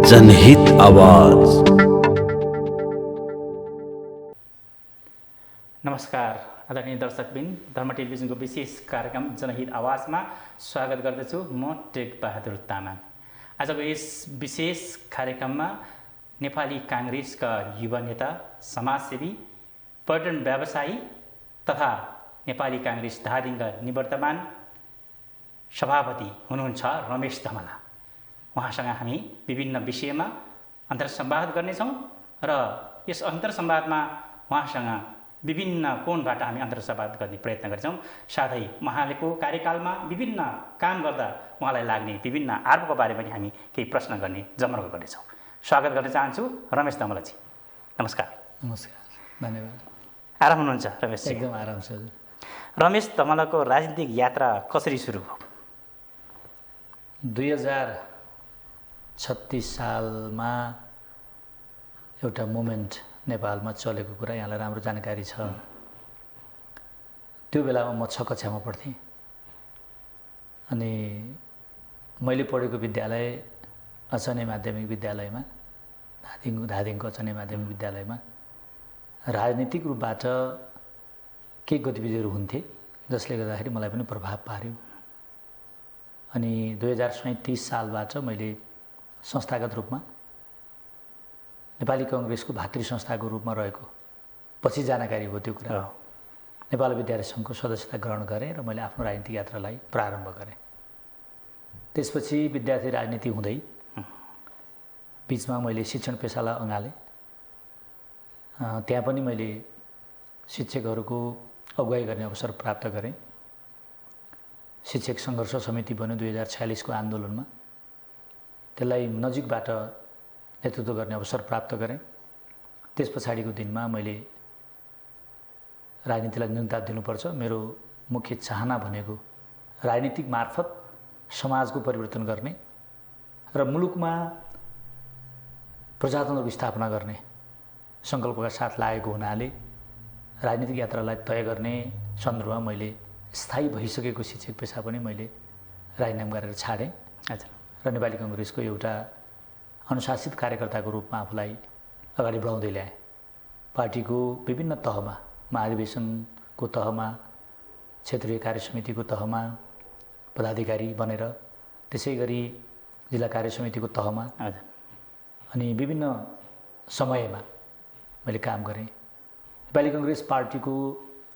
जनहित आवाज। नमस्कार आदरणीय दर्शकबिन, धर्म टेलिभिजनको विशेष कार्यक्रम जनहित आवाजमा स्वागत गर्दछु। म टेक बहादुर तामाङ। आजको यस विशेष कार्यक्रममा नेपाली काङ्ग्रेसका युवा नेता, समाजसेवी, पर्यटन व्यवसायी तथा नेपाली काङ्ग्रेस धादिङका निवर्तमान सभापति हुनुहुन्छ रमेश धमला। उहाँसँग हामी विभिन्न विषयमा अन्तर्संवाद गर्नेछौँ र यस अन्तर्संवादमा उहाँसँग विभिन्न कोणबाट हामी अन्तर्संवाद गर्ने प्रयत्न गर्छौँ। साथै उहाँको कार्यकालमा विभिन्न काम गर्दा उहाँलाई लाग्ने विभिन्न आरोपको बारेमा पनि हामी केही प्रश्न गर्ने जमर्को गर्नेछौँ। स्वागत गर्न चाहन्छु रमेश धमलाजी। नमस्कार। नमस्कार, धन्यवाद। आराम हुनुहुन्छ रमेशजी? एकदम आराम छ। रमेश धमलाको राजनीतिक यात्रा कसरी सुरु भयो? 2036 सालमा एउटा मुभमेन्ट नेपालमा चलेको कुरा यहाँलाई राम्रो जानकारी छ। त्यो बेलामा म 6 कक्षामा पढ्थेँ अनि मैले पढेको विद्यालय अचने माध्यमिक विद्यालयमा, धादिङको अचने माध्यमिक विद्यालयमा राजनीतिक रूपबाट केही गतिविधिहरू हुन्थे जसले गर्दाखेरि मलाई पनि प्रभाव पार्यो। अनि 2037 सालबाट मैले संस्थागत रूपमा नेपाली काङ्ग्रेसको भातृ संस्थाको रूपमा रहेको पछि जानकारी भयो त्यो कुरा। नेपाल विद्यार्थी सङ्घको सदस्यता ग्रहण गरेँ र मैले आफ्नो राजनीतिक यात्रालाई प्रारम्भ गरेँ। त्यसपछि विद्यार्थी राजनीति हुँदै बिचमा मैले शिक्षण पेसालाई अँगालेँ। त्यहाँ पनि मैले शिक्षकहरूको अगुवाई गर्ने अवसर प्राप्त गरेँ। शिक्षक सङ्घर्ष समिति बन्यो 2046 को आन्दोलनमा, त्यसलाई नजिकबाट नेतृत्व गर्ने अवसर प्राप्त गरेँ। त्यस पछाडिको दिनमा मैले राजनीतिलाई न्यूनता दिनुपर्छ, मेरो मुख्य चाहना भनेको राजनीतिक मार्फत समाजको परिवर्तन गर्ने र मुलुकमा प्रजातन्त्रको स्थापना गर्ने सङ्कल्पका साथ लागेको हुनाले राजनीतिक यात्रालाई तय गर्ने सन्दर्भमा मैले स्थायी भइसकेको शिक्षक पेसा पनि मैले राजीनामा गरेर छाडेँ र नेपाली काङ्ग्रेसको एउटा अनुशासित कार्यकर्ताको रूपमा आफूलाई अगाडि बढाउँदै ल्याएँ। पार्टीको विभिन्न तहमा, महाधिवेशनको तहमा, क्षेत्रीय कार्य समितिको तहमा पदाधिकारी बनेर, त्यसै गरी जिल्ला कार्य समितिको तहमा अनि विभिन्न समयमा मैले काम गरेँ। नेपाली काङ्ग्रेस पार्टीको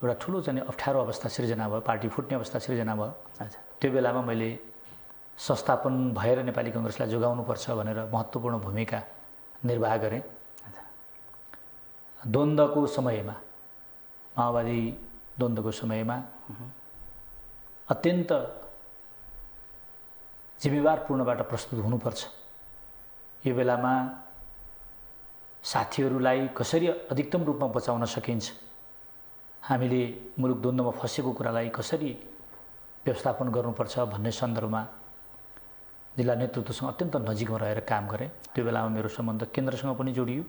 एउटा ठुलो चाहिँ अप्ठ्यारो अवस्था सिर्जना भयो, पार्टी फुट्ने अवस्था सिर्जना भयो। त्यो बेलामा मैले संस्थापन भएर नेपाली काङ्ग्रेसलाई जोगाउनुपर्छ भनेर महत्त्वपूर्ण भूमिका निर्वाह गरेँ। द्वन्द्वको समयमा, माओवादी द्वन्द्वको समयमा अत्यन्त जिम्मेवारपूर्णबाट प्रस्तुत हुनुपर्छ। यो बेलामा साथीहरूलाई कसरी अधिकतम रूपमा बचाउन सकिन्छ, हामीले मुलुक द्वन्द्वमा फँसेको कुरालाई कसरी व्यवस्थापन गर्नुपर्छ भन्ने सन्दर्भमा जिल्ला नेतृत्वसँग अत्यन्त नजिकमा रहेर काम गरेँ। त्यो बेलामा मेरो सम्बन्ध केन्द्रसँग पनि जोडियो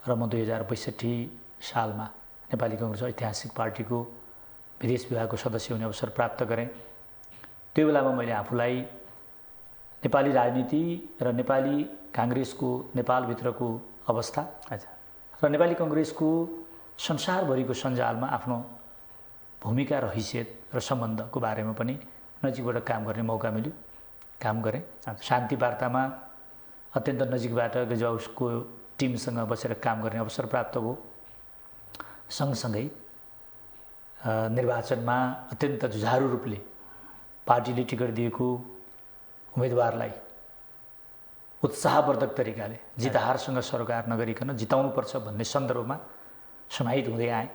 र म 2062 सालमा नेपाली काङ्ग्रेस ऐतिहासिक पार्टीको विदेश विभागको सदस्य हुने अवसर प्राप्त गरेँ। त्यो बेलामा मैले आफूलाई नेपाली राजनीति र नेपाली काङ्ग्रेसको नेपालभित्रको अवस्था र नेपाली काङ्ग्रेसको संसारभरिको सञ्जालमा आफ्नो भूमिका र हैसियत र सम्बन्धको बारेमा पनि नजिकबाट काम गर्ने मौका मिल्यो। काम गरेँ। शान्ति वार्तामा अत्यन्त नजिकबाट गेस्ट टिमसँग बसेर काम गर्ने अवसर प्राप्त भयो। सँगसँगै निर्वाचनमा अत्यन्त जुझारु रूपले पार्टीले टिकट दिएको उम्मेदवारलाई उत्साहवर्धक तरिकाले जितहारसँग सरोकार नगरिकन जिताउनुपर्छ भन्ने सन्दर्भमा समाहित हुँदै आएँ।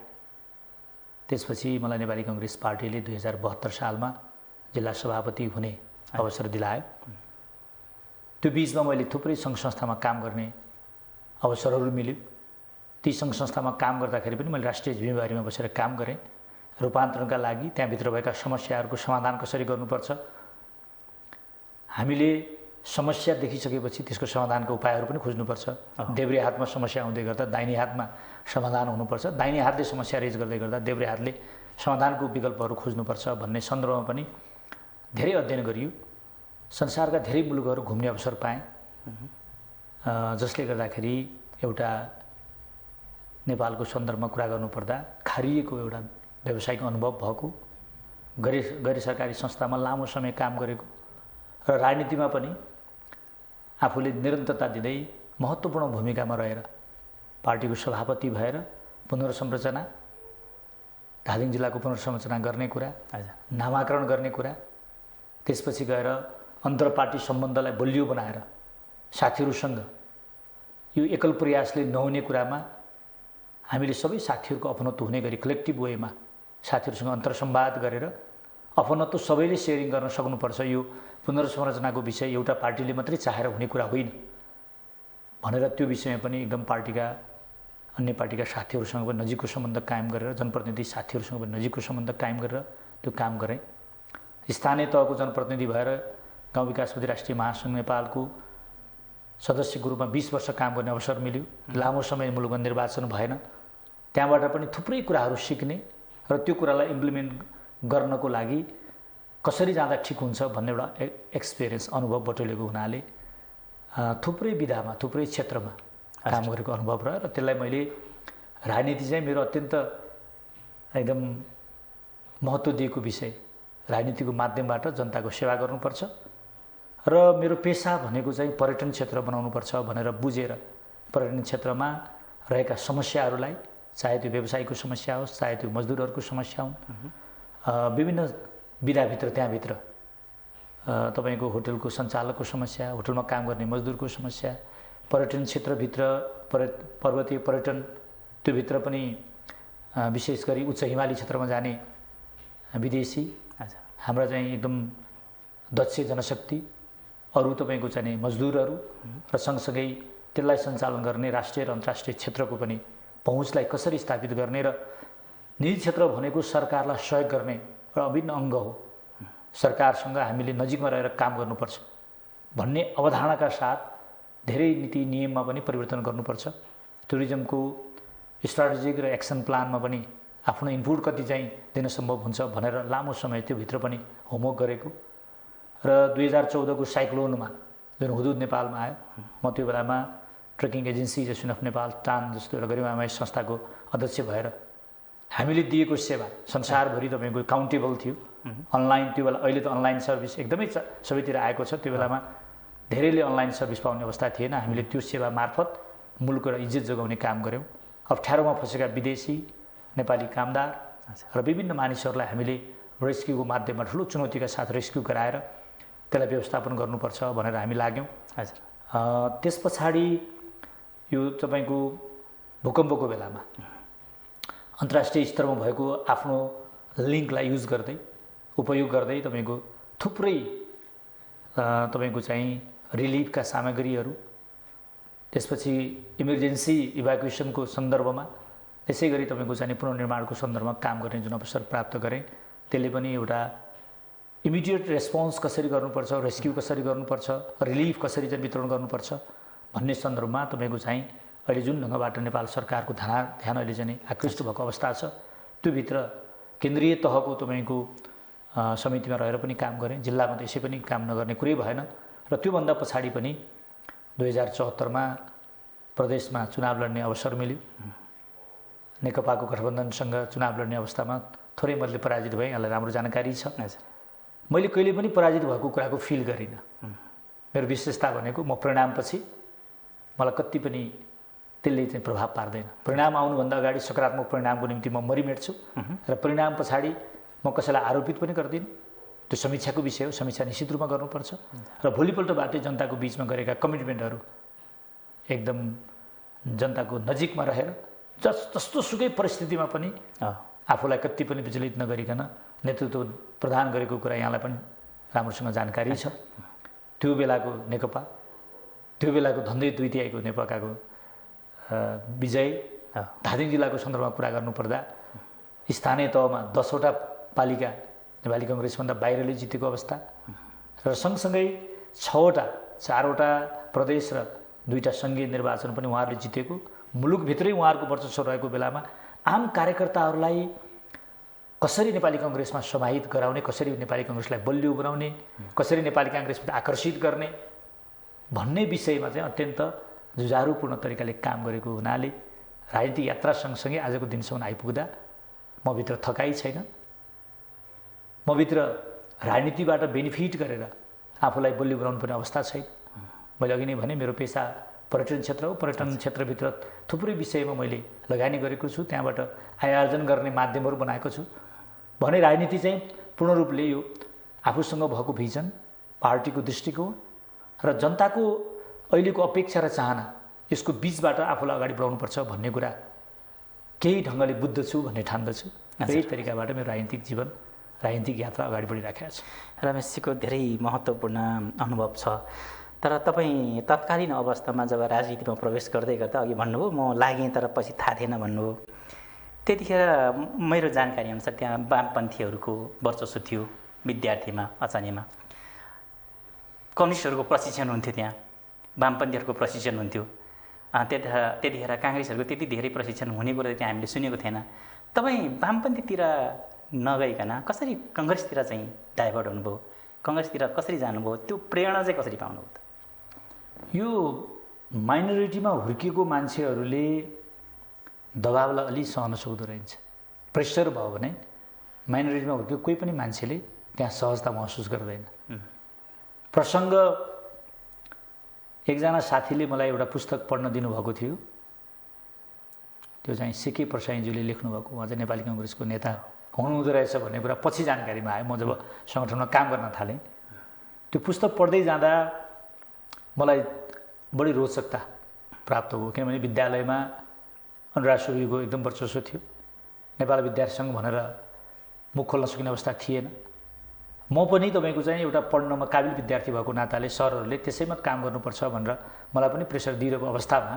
त्यसपछि मलाई नेपाली काङ्ग्रेस पार्टीले 2072 सालमा जिल्ला सभापति हुने अवसर दिलायो। त्यो बिचमा मैले थुप्रै सङ्घ संस्थामा काम गर्ने अवसरहरू मिल्यो। ती सङ्घ संस्थामा काम गर्दाखेरि पनि मैले राष्ट्रिय जिम्मेवारीमा बसेर काम गरेँ। रूपान्तरणका लागि त्यहाँभित्र भएका समस्याहरूको समाधान कसरी गर्नुपर्छ, हामीले समस्या देखिसकेपछि त्यसको समाधानको उपायहरू पनि खोज्नुपर्छ। देब्रे हातमा समस्या हुँदै गर्दा दाहिने हातमा समाधान हुनुपर्छ, दाहिने हातले समस्या रेज गर्दै गर्दा देब्रे हातले समाधानको विकल्पहरू खोज्नुपर्छ भन्ने सन्दर्भमा पनि धेरै अध्ययन गरियो। संसारका धेरै मुलुकहरू घुम्ने अवसर पाएँ। जसले गर्दाखेरि एउटा नेपालको सन्दर्भमा कुरा गर्नुपर्दा खारिएको एउटा व्यावसायिक अनुभव भएको, गैर सरकारी संस्थामा लामो समय काम गरेको र राजनीतिमा पनि आफूले निरन्तरता दिँदै महत्त्वपूर्ण भूमिकामा रहेर पार्टीको सभापति भएर पुनर्संरचना, धादिङ जिल्लाको पुनर्संरचना गर्ने कुरा, नामाकरण गर्ने कुरा, त्यसपछि गएर अन्तर्पार्टी सम्बन्धलाई बलियो बनाएर साथीहरूसँग यो एकल प्रयासले नहुने कुरामा हामीले सबै साथीहरूको अपनत्व हुने गरी कलेक्टिभ वेमा साथीहरूसँग अन्तर्संवाद गरेर अपनत्व सबैले सेयरिङ गर्न सक्नुपर्छ। यो पुनर्संरचनाको विषय एउटा पार्टीले मात्रै चाहेर हुने कुरा होइन भनेर त्यो विषयमा पनि एकदम पार्टीका अन्य पार्टीका साथीहरूसँग पनि नजिकको सम्बन्ध कायम गरेर, जनप्रतिनिधि साथीहरूसँग पनि नजिकको सम्बन्ध कायम गरेर त्यो काम गरेँ। स्थानीय तहको जनप्रतिनिधि भएर गाउँ विकास समिति राष्ट्रिय महासङ्घ नेपालको सदस्यको रूपमा 20 वर्ष काम गर्ने अवसर मिल्यो। लामो समय मुलुकमा निर्वाचन भएन, त्यहाँबाट पनि थुप्रै कुराहरू सिक्ने र त्यो कुरालाई इम्प्लिमेन्ट गर्नको लागि कसरी जाँदा ठिक हुन्छ भन्ने एउटा एक्सपिरियन्स अनुभव बटुलेको हुनाले थुप्रै विधामा, थुप्रै क्षेत्रमा काम गरेको अनुभव रह्यो र त्यसलाई मैले राजनीति चाहिँ मेरो अत्यन्त एकदम महत्त्व दिएको विषय, राजनीतिको माध्यमबाट जनताको सेवा गर्नुपर्छ र मेरो पेसा भनेको चाहिँ पर्यटन क्षेत्र बनाउनुपर्छ भनेर बुझेर पर्यटन क्षेत्रमा रहेका समस्याहरूलाई, चाहे त्यो व्यवसायको समस्या होस्, चाहे त्यो मजदुरहरूको समस्या हुन्, विभिन्न विधाभित्र त्यहाँभित्र तपाईँको होटलको सञ्चालकको समस्या, होटलमा काम गर्ने मजदुरको समस्या, पर्यटन क्षेत्रभित्र पर्वतीय पर्यटन, त्योभित्र पनि विशेष गरी उच्च हिमाली क्षेत्रमा जाने विदेशी, हाम्रा चाहिँ एकदम दक्ष जनशक्ति, अरू तपाईँको चाहिँ मजदुरहरू र सँगसँगै त्यसलाई सञ्चालन गर्ने राष्ट्रिय र अन्तर्राष्ट्रिय क्षेत्रको पनि पहुँचलाई कसरी स्थापित गर्ने र निजी क्षेत्र भनेको सरकारलाई सहयोग गर्ने एउटा अभिन्न अङ्ग हो, सरकारसँग हामीले नजिकमा रहेर काम गर्नुपर्छ भन्ने अवधारणाका साथ धेरै नीति नियममा पनि परिवर्तन गर्नुपर्छ। टुरिज्मको स्ट्राटेजिक र एक्सन प्लानमा पनि आफ्नो इनपुट कति चाहिँ दिन सम्भव हुन्छ भनेर लामो समय त्योभित्र पनि होमवर्क गरेको र 2014को साइक्लोनमा जुन हुदुद नेपालमा आयो, म त्यो बेलामा trekking agency association of Nepal टान जस्तो एउटा गरिमामय संस्थाको अध्यक्ष भएर हामीले दिएको सेवा संसारभरि तपाईँको काउन्टेबल थियो। अनलाइन त्यो बेला, अहिले त अनलाइन सर्भिस एकदमै सबैतिर आएको छ, त्यो बेलामा धेरैले अनलाइन सर्भिस पाउने अवस्था थिएन। हामीले त्यो सेवा मार्फत मुलुकको एउटा इज्जत जोगाउने काम गऱ्यौँ। अप्ठ्यारोमा फँसेका विदेशी, नेपाली कामदार र विभिन्न मानिसहरूलाई हामीले रेस्क्युको माध्यमबाट ठुलो चुनौतीका साथ रेस्क्यु गराएर त्यसलाई व्यवस्थापन गर्नुपर्छ भनेर हामी लाग्यौँ। त्यस पछाडि यो तपाईँको भूकम्पको बेलामा अन्तर्राष्ट्रिय स्तरमा भएको आफ्नो लिङ्कलाई युज गर्दै, उपयोग गर्दै तपाईँको थुप्रै तपाईँको चाहिँ रिलिफका सामग्रीहरू, त्यसपछि इमर्जेन्सी इभ्याकुएसनको सन्दर्भमा, त्यसै गरी तपाईँको चाहिँ पुनर्निर्माणको सन्दर्भमा काम गर्ने जुन अवसर प्राप्त गरेँ, त्यसले पनि एउटा इमिडिएट रेस्पोन्स कसरी गर्नुपर्छ, रेस्क्यु कसरी गर्नुपर्छ, रिलिफ कसरी चाहिँ वितरण गर्नुपर्छ भन्ने सन्दर्भमा तपाईँको चाहिँ अहिले जुन ढङ्गबाट नेपाल सरकारको ध्यान अहिले चाहिँ आकृष्ट भएको अवस्था छ, त्योभित्र केन्द्रीय तहको तपाईँको समितिमा रहेर पनि काम गरेँ। जिल्लामा त यसै पनि काम नगर्ने कुरै भएन र त्योभन्दा पछाडि पनि 2074मा प्रदेशमा चुनाव लड्ने अवसर मिल्यो। नेकपाको गठबन्धनसँग चुनाव लड्ने अवस्थामा थोरै मैले पराजित भएँ, यहाँलाई राम्रो जानकारी छ। मैले कहिले पनि पराजित भएको कुराको फिल गरिनँ। मेरो विशेषता भनेको म परिणामपछि मलाई कति पनि त्यसले चाहिँ प्रभाव पार्दैन। परिणाम आउनुभन्दा अगाडि सकारात्मक परिणामको निम्ति म मरिमेट्छु र परिणाम पछाडि म कसैलाई आरोपित पनि गर्दिनँ। त्यो समीक्षाको विषय हो, समीक्षा निश्चित रूपमा गर्नुपर्छ र भोलिपल्टबाटै जनताको बिचमा गरेका कमिटमेन्टहरू एकदम जनताको नजिकमा रहेर जस्तो सुकै परिस्थितिमा पनि आफूलाई कति पनि विचलित नगरिकन नेतृत्व प्रदान गरेको कुरा यहाँलाई पनि राम्रोसँग जानकारी छ। त्यो बेलाको नेकपा, त्यो बेलाको धन्दै द्वितीयको नेकपाको विजय, धादिङ जिल्लाको सन्दर्भमा कुरा गर्नुपर्दा स्थानीय तहमा 10वटा पालिका नेपाली कङ्ग्रेसभन्दा बाहिरले जितेको अवस्था र सँगसँगै 4वटा प्रदेश र 2टा सङ्घीय निर्वाचन पनि उहाँहरूले जितेको, मुलुकभित्रै उहाँहरूको वर्चस्व रहेको बेलामा आम कार्यकर्ताहरूलाई कसरी नेपाली कङ्ग्रेसमा समाहित गराउने, कसरी नेपाली कङ्ग्रेसलाई बलियो बनाउने, कसरी नेपाली काङ्ग्रेसबाट आकर्षित गर्ने भन्ने विषयमा चाहिँ अत्यन्त जुझारुपूर्ण तरिकाले काम गरेको हुनाले राजनीतिक यात्रा सँगसँगै आजको दिनसम्म आइपुग्दा मभित्र थकाइ छैन, मभित्र राजनीतिबाट बेनिफिट गरेर आफूलाई बलियो बनाउनु पर्ने अवस्था छैन। मैले अघि नै भने मेरो पेसा पर्यटन क्षेत्र हो। पर्यटन क्षेत्रभित्र थुप्रै विषयमा मैले लगानी गरेको छु, त्यहाँबाट आय आर्जन गर्ने माध्यमहरू बनाएको छु भने राजनीति चाहिँ पूर्ण रूपले यो आफूसँग भएको भिजन, पार्टीको दृष्टिकोण र जनताको अहिलेको अपेक्षा र चाहना यसको बिचबाट आफूलाई अगाडि बढाउनुपर्छ भन्ने कुरा केही ढङ्गले बुझ्दछु भन्ने ठान्दछु। त्यही तरिकाबाट मेरो राजनीतिक जीवन, राजनीतिक यात्रा अगाडि बढिराखेको छ। रमेशजीको धेरै महत्त्वपूर्ण अनुभव छ। तर तपाईँ तत्कालीन अवस्थामा जब राजनीतिमा प्रवेश गर्दै गर्दा अघि भन्नुभयो म लागेँ तर पछि थाहा थिएन भन्नुभयो, त्यतिखेर मेरो जानकारी अनुसार त्यहाँ वामपन्थीहरूको वर्चस्व थियो विद्यार्थीमा, अचानैमा कम्युनिस्टहरूको प्रशिक्षण हुन्थ्यो, त्यहाँ वामपन्थीहरूको प्रशिक्षण हुन्थ्यो। त्यतिखेर काङ्ग्रेसहरूको त्यति धेरै प्रशिक्षण हुने कुरो त्यहाँ हामीले सुनेको थिएन। तपाईँ वामपन्थीतिर नगइकन कसरी कङ्ग्रेसतिर चाहिँ डाइभर्ट हुनुभयो, कङ्ग्रेसतिर कसरी जानुभयो, त्यो प्रेरणा चाहिँ कसरी पाउनुभयो त? यो माइनोरिटीमा हुर्किएको मान्छेहरूले दबावलाई अलि सहन सक्दो रहेछ। प्रेसर भयो भने माइनोरिटीमा हुर्किएको कोही पनि मान्छेले त्यहाँ सहजता महसुस गर्दैन। प्रसङ्ग एकजना साथीले मलाई एउटा पुस्तक पढ्न दिनुभएको थियो, त्यो चाहिँ सिके प्रसाईज्यूले लेख्नुभएको। उहाँ चाहिँ नेपाली काङ्ग्रेसको नेता हुनुहुँदो रहेछ भन्ने कुरा पछि जानकारीमा आयो म जब सङ्गठनमा काम गर्न थालेँ। त्यो पुस्तक पढ्दै जाँदा मलाई बढी रोचकता प्राप्त भयो, किनभने विद्यालयमा अनुराग सुवेदीको एकदम वर्चस्व थियो। नेपाल विद्यार्थी सङ्घ भनेर मुख खोल्न सकिने अवस्था थिएन। म पनि तपाईँको चाहिँ एउटा पढ्नमा काबिल विद्यार्थी भएको नाताले सरहरूले त्यसैमा काम गर्नुपर्छ भनेर मलाई पनि प्रेसर दिइरहेको अवस्थामा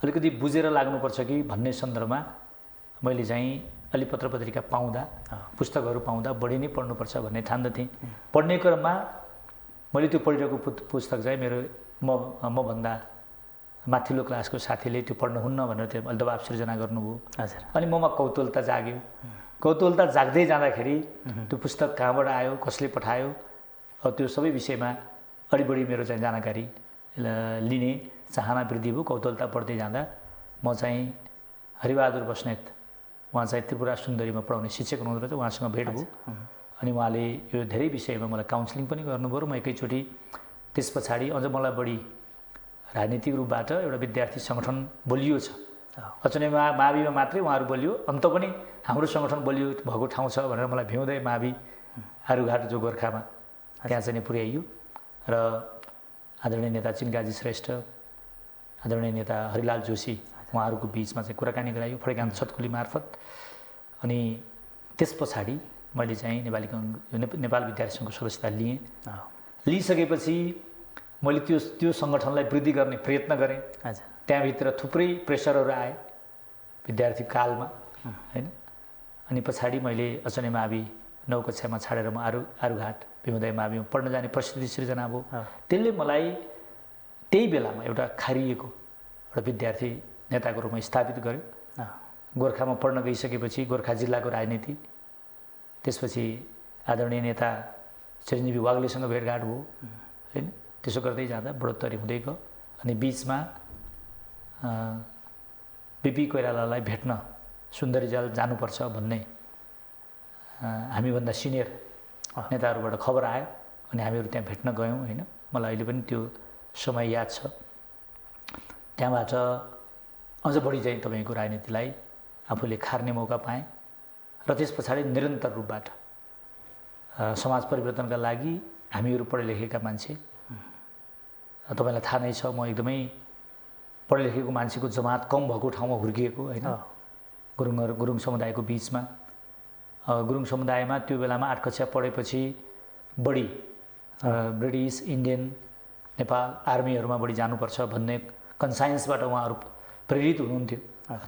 अलिकति बुझेर लाग्नुपर्छ कि भन्ने सन्दर्भमा मैले चाहिँ अलि पत्र पत्रिका पाउँदा, पुस्तकहरू पाउँदा बढी नै पढ्नुपर्छ भन्ने ठान्दथेँ। पढ्ने क्रममा मैले त्यो पढिरहेको पुस्तक चाहिँ मभन्दा माथिल्लो क्लासको साथीले त्यो पढ्नुहुन्न भनेर त्यो अलि दबाब सिर्जना गर्नुभयो। हजुर। अनि ममा कौतूहलता जाग्यो। कौतूहलता जाग्दै जाँदाखेरि त्यो पुस्तक कहाँबाट आयो, कसले पठायो, त्यो सबै विषयमा अलि बढी मेरो चाहिँ जानकारी लिने चाहना वृद्धि भयो। कौतूहलता बढ्दै जाँदा म चाहिँ हरिबहादुर बस्नेत, उहाँ चाहिँ त्रिपुरा सुन्दरीमा पढाउने शिक्षक हुनुहुँदो रहेछ, उहाँसँग भेट भयो। अनि उहाँले यो धेरै विषयमा मलाई काउन्सिलिङ पनि गर्नुभयो र म एकैचोटि त्यस पछाडि अझ मलाई बढी राजनीतिक रूपबाट एउटा विद्यार्थी सङ्गठन बलियो छ। अचनामा माविमा मात्रै उहाँहरू बलियो, अन्त पनि हाम्रो सङ्गठन बलियो भएको ठाउँ छ भनेर मलाई भ्याउँदै मावि आरुघाट जो गोर्खामा त्यहाँ चाहिँ पुर्याइयो र आदरणीय नेता चिनगाजी श्रेष्ठ, आदरणीय नेता हरिलाल जोशी उहाँहरूको बिचमा चाहिँ कुराकानी गराइयो फड्कान्त छतकुली मार्फत। अनि त्यस पछाडि मैले चाहिँ नेपाल विद्यार्थी सङ्घको सदस्यता लिएँ। लिइसकेपछि मैले त्यो सङ्गठनलाई वृद्धि गर्ने प्रयत्न गरेँ। त्यहाँभित्र थुप्रै प्रेसरहरू आए विद्यार्थी कालमा, होइन। अनि पछाडि मैले अचनै मावि 9 कक्षामा छाडेर म आरुघाट भीमोदय माविमा पढ्न जाने परिस्थिति सिर्जना भयो। त्यसले मलाई त्यही बेलामा एउटा खारिएको एउटा विद्यार्थी नेताको रूपमा स्थापित गर्यो। गोर्खामा पढ्न गइसकेपछि गोर्खा जिल्लाको राजनीति, त्यसपछि आदरणीय नेता चिरञ्जीवी वाग्लेसँग भेटघाट भयो, होइन। त्यसो गर्दै जाँदा बढोत्तरी हुँदै गयो। अनि बिचमा बिपी कोइरालालाई भेट्न सुन्दरीजाल जानुपर्छ भन्ने हामीभन्दा सिनियर नेताहरूबाट खबर आयो अनि हामीहरू त्यहाँ भेट्न गयौँ, होइन। मलाई अहिले पनि त्यो समय याद छ। त्यहाँबाट अझ बढी चाहिँ तपाईँको राजनीतिलाई आफूले खार्ने मौका पाएँ र त्यस पछाडि निरन्तर रूपबाट समाज परिवर्तनका लागि हामीहरू पढे लेखेका मान्छे, तपाईँलाई थाहा नै छ म एकदमै पढे लेखेको मान्छेको जमात कम भएको ठाउँमा हुर्किएको, होइन। गुरुङ समुदायको बिचमा, गुरुङ समुदायमा त्यो बेलामा 8 कक्षा पढेपछि बढी ब्रिटिस, इन्डियन, नेपाल आर्मीहरूमा बढी जानुपर्छ भन्ने कन्साइन्सबाट उहाँहरू प्रेरित हुनुहुन्थ्यो।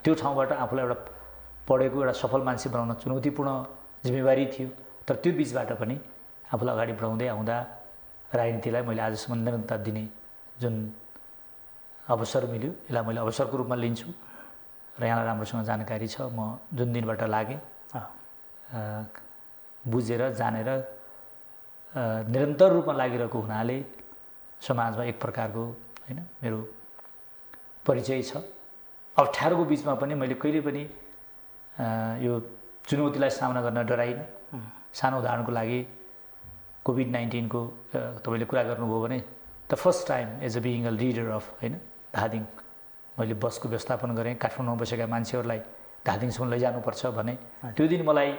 त्यो ठाउँबाट आफूलाई एउटा पढेको एउटा सफल मान्छे बनाउन चुनौतीपूर्ण जिम्मेवारी थियो। तर त्यो बिचबाट पनि आफूलाई अगाडि बढाउँदै आउँदा राजनीतिलाई मैले आजसम्म निरन्तरता दिने जुन अवसर मिल्यो, यसलाई मैले अवसरको रूपमा लिन्छु र यहाँलाई राम्रोसँग जानकारी छ। म जुन दिनबाट लागेँ बुझेर जानेर निरन्तर रूपमा लागिरहेको हुनाले समाजमा एक प्रकारको, होइन, मेरो परिचय छ। अप्ठ्यारोको बिचमा पनि मैले कहिले पनि यो चुनौतीलाई सामना गर्न डराइनँ। सानो उदाहरणको लागि कोभिड-19 को तपाईँले कुरा गर्नुभयो भने the first time as a being a leader of होइन धादिङ मैले बसको व्यवस्थापन गरेँ। काठमाडौँमा बसेका मान्छेहरूलाई धादिङसम्म लैजानुपर्छ भने त्यो दिन मलाई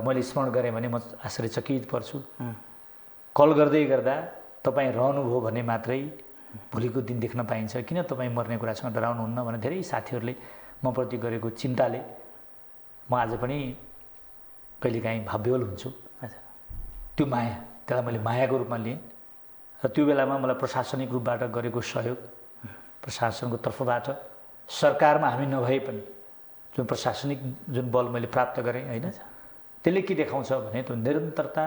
मैले स्मरण गरेँ भने म आश्चर्यचकित पर्छु। कल गर्दै गर्दा तपाईँ रहनुभयो भने मात्रै भोलिको दिन देख्न पाइन्छ, किन तपाईँ मर्ने कुरासँग डराउनुहुन्न भने धेरै साथीहरूले मप्रति गरेको चिन्ताले म आज पनि कहिलेकाहीँ भावविह्वल हुन्छु। त्यो माया, त्यसलाई मैले मायाको रूपमा लिएँ र त्यो बेलामा मलाई प्रशासनिक रूपबाट गरेको सहयोग, प्रशासनको तर्फबाट सरकारमा हामी नभए पनि जुन प्रशासनिक जुन बल मैले प्राप्त गरेँ होइन, त्यसले के देखाउँछ भने त्यो निरन्तरता,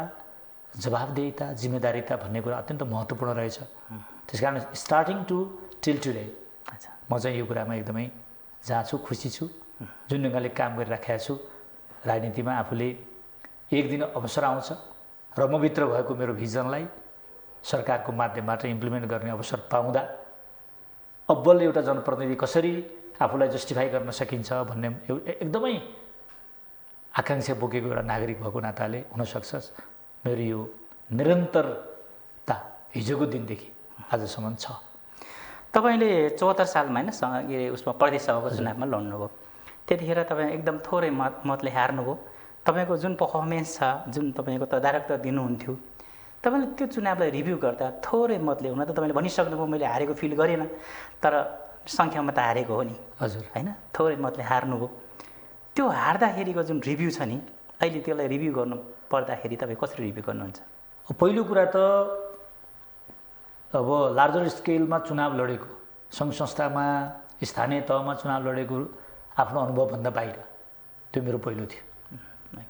जवाबदेहिता, जिम्मेदारिता भन्ने कुरा अत्यन्त महत्त्वपूर्ण रहेछ। त्यसकारण स्टार्टिङ टु टिल टुडे म चाहिँ यो कुरामा एकदमै जहाँ छु खुसी छु। जुन ढङ्गले काम गरिराखेको छु राजनीतिमा, आफूले एक दिन अवसर आउँछ र म भित्र भएको मेरो भिजनलाई सरकारको माध्यमबाट इम्प्लिमेन्ट गर्ने अवसर पाउँदा अब्बल एउटा जनप्रतिनिधि कसरी आफूलाई जस्टिफाई गर्न सकिन्छ भन्ने एकदमै आकाङ्क्षा बोकेको एउटा नागरिक भएको नाताले हुनसक्छ मेरो यो निरन्तरता हिजोको दिनदेखि आजसम्म छ। तपाईँले 74 सालमा होइन उसमा प्रदेश सभाको चुनावमा लड्नुभयो। त्यतिखेर तपाईँ एकदम थोरै मतले हार्नुभयो। तपाईँको जुन पर्फर्मेन्स छ, जुन तपाईँको तदारक दिनुहुन्थ्यो, तपाईँले त्यो चुनावलाई रिभ्यू गर्दा थोरै मतले हुन त तपाईँले भनिसक्नुभयो मैले हारेको फिल गरेन, तर सङ्ख्यामा त हारेको हो नि हजुर होइन, थोरै मतले हार्नुभयो। त्यो हार्दाखेरिको जुन रिभ्यू छ नि, अहिले त्यसलाई रिभ्यू गर्नु पर्दाखेरि तपाईँ कसरी रिभ्यू गर्नुहुन्छ? पहिलो कुरा त अब लार्जर स्केलमा चुनाव लडेको, सङ्घ संस्थामा स्थानीय तहमा चुनाव लडेको आफ्नो अनुभवभन्दा बाहिर त्यो मेरो पहिलो थियो।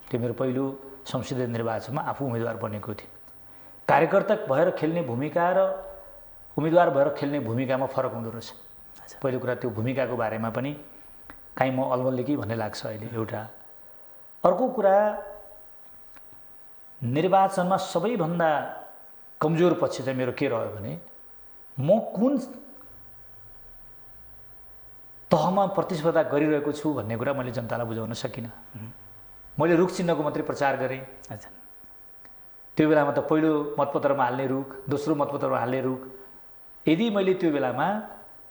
त्यो मेरो पहिलो संसदीय निर्वाचनमा आफू उम्मेदवार बनेको थियो। कार्यकर्ता भएर खेल्ने भूमिका र उम्मेदवार भएर खेल्ने भूमिकामा फरक हुँदो रहेछ। पहिलो कुरा त्यो भूमिकाको बारेमा पनि काहीँ म अलमल्ले कि भन्ने लाग्छ अहिले एउटा। अर्को कुरा निर्वाचनमा सबैभन्दा कमजोर पक्ष चाहिँ मेरो के रह्यो भने म कुन तहमा प्रतिस्पर्धा गरिरहेको छु भन्ने कुरा मैले जनतालाई बुझाउन सकिनँ। मैले रुख चिन्हको मात्रै प्रचार गरेँ। त्यो बेलामा त पहिलो मतपत्रमा हाल्ने रुख, दोस्रो मतपत्रमा हाल्ने रुख। यदि मैले त्यो बेलामा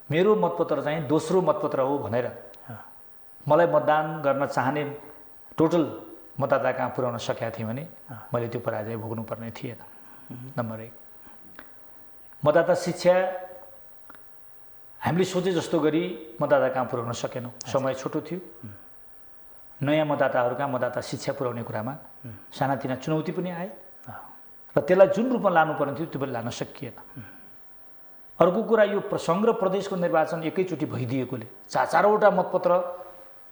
मेरो मतपत्र चाहिँ दोस्रो मतपत्र हो भनेर मलाई मतदान गर्न चाहने टोटल मतदाता कहाँ पुर्याउन सकेका थिएँ भने मैले त्यो पराजय भोग्नुपर्ने थिएन। नम्बर 1, मतदाता शिक्षा हामीले सोचे जस्तो गरी मतदाता कहाँ पुर्याउन सकेनौँ। समय छोटो थियो। नयाँ मतदाताहरू कहाँ मतदाता शिक्षा पुर्याउने कुरामा सानातिना चुनौती पनि आए र त्यसलाई जुन रूपमा लानुपर्ने थियो त्यो पनि लान सकिएन। अर्को कुरा यो सङ्घ र प्रदेशको निर्वाचन एकैचोटि भइदिएकोले चारवटा मतपत्र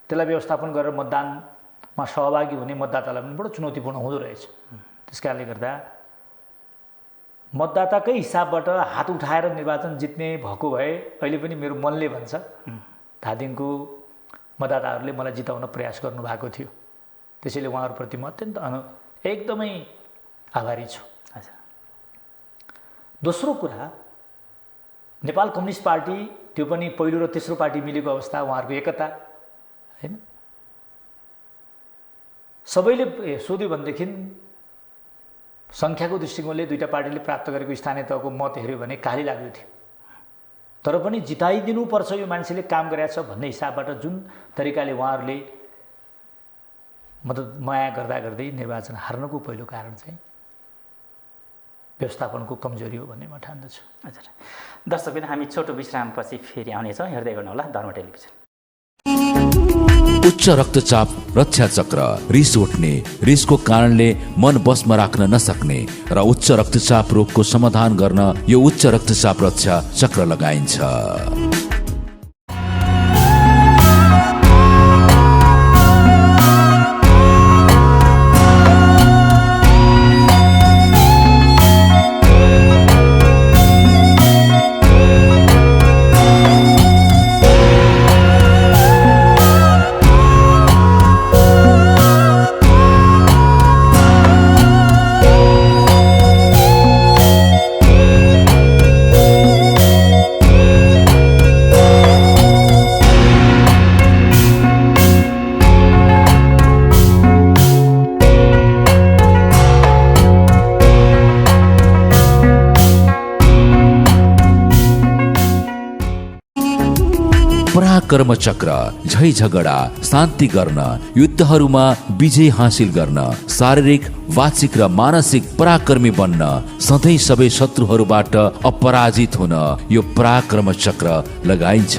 त्यसलाई व्यवस्थापन गरेर मतदानमा सहभागी हुने मतदातालाई पनि बडो चुनौतीपूर्ण हुँदो रहेछ। त्यस कारणले गर्दा मतदाताकै हिसाबबाट हात उठाएर निर्वाचन जित्ने भएको भए अहिले पनि मेरो मनले भन्छ धादिङको मतदाताहरूले मलाई जिताउन प्रयास गर्नुभएको थियो। त्यसैले उहाँहरूप्रति म अत्यन्त एकदमै आभारी छु। दोस्रो कुरा नेपाल कम्युनिस्ट पार्टी, त्यो पनि पहिलो र तेस्रो पार्टी मिलेको अवस्था, उहाँहरूको एकता हैन। सबैले सोध्यो भनेदेखि सङ्ख्याको दृष्टिकोणले दुईटा पार्टीले प्राप्त गरेको स्थानीय तहको मत हेऱ्यो भने काली लाग्यो थियो। तर पनि जिताइदिनुपर्छ यो मान्छेले काम गरेछ भन्ने हिसाबबाट जुन तरिकाले उहाँहरूले माया गर्दा गर्दै निर्वाचन हार्नको पहिलो कारण चाहिँ व्यवस्थापनको कमजोरी हो भन्ने म ठान्दछु। हजुर दर्शकबिन, हामी छोटो विश्रामपछि फेरि आउनेछौँ। हेर्दै गर्नुहोला धर्म टेलिभिजन। उच्च रक्तचाप रक्षा चक्र, रिस उठ्ने, रिसको कारणले मन बसमा राख्न नसक्ने र उच्च रक्तचाप रोगको समाधान गर्न यो उच्च रक्तचाप रक्षा चक्र लगाइन्छ। पराक्रम चक्र, झै झगडा शान्ति गर्न, युद्धहरूमा विजय हासिल गर्न, शारीरिक वाचिक र मानसिक पराक्रमी बन्न, सधैँ सबै शत्रुहरूबाट अपराजित हुन यो पराक्रम चक्र लगाइन्छ।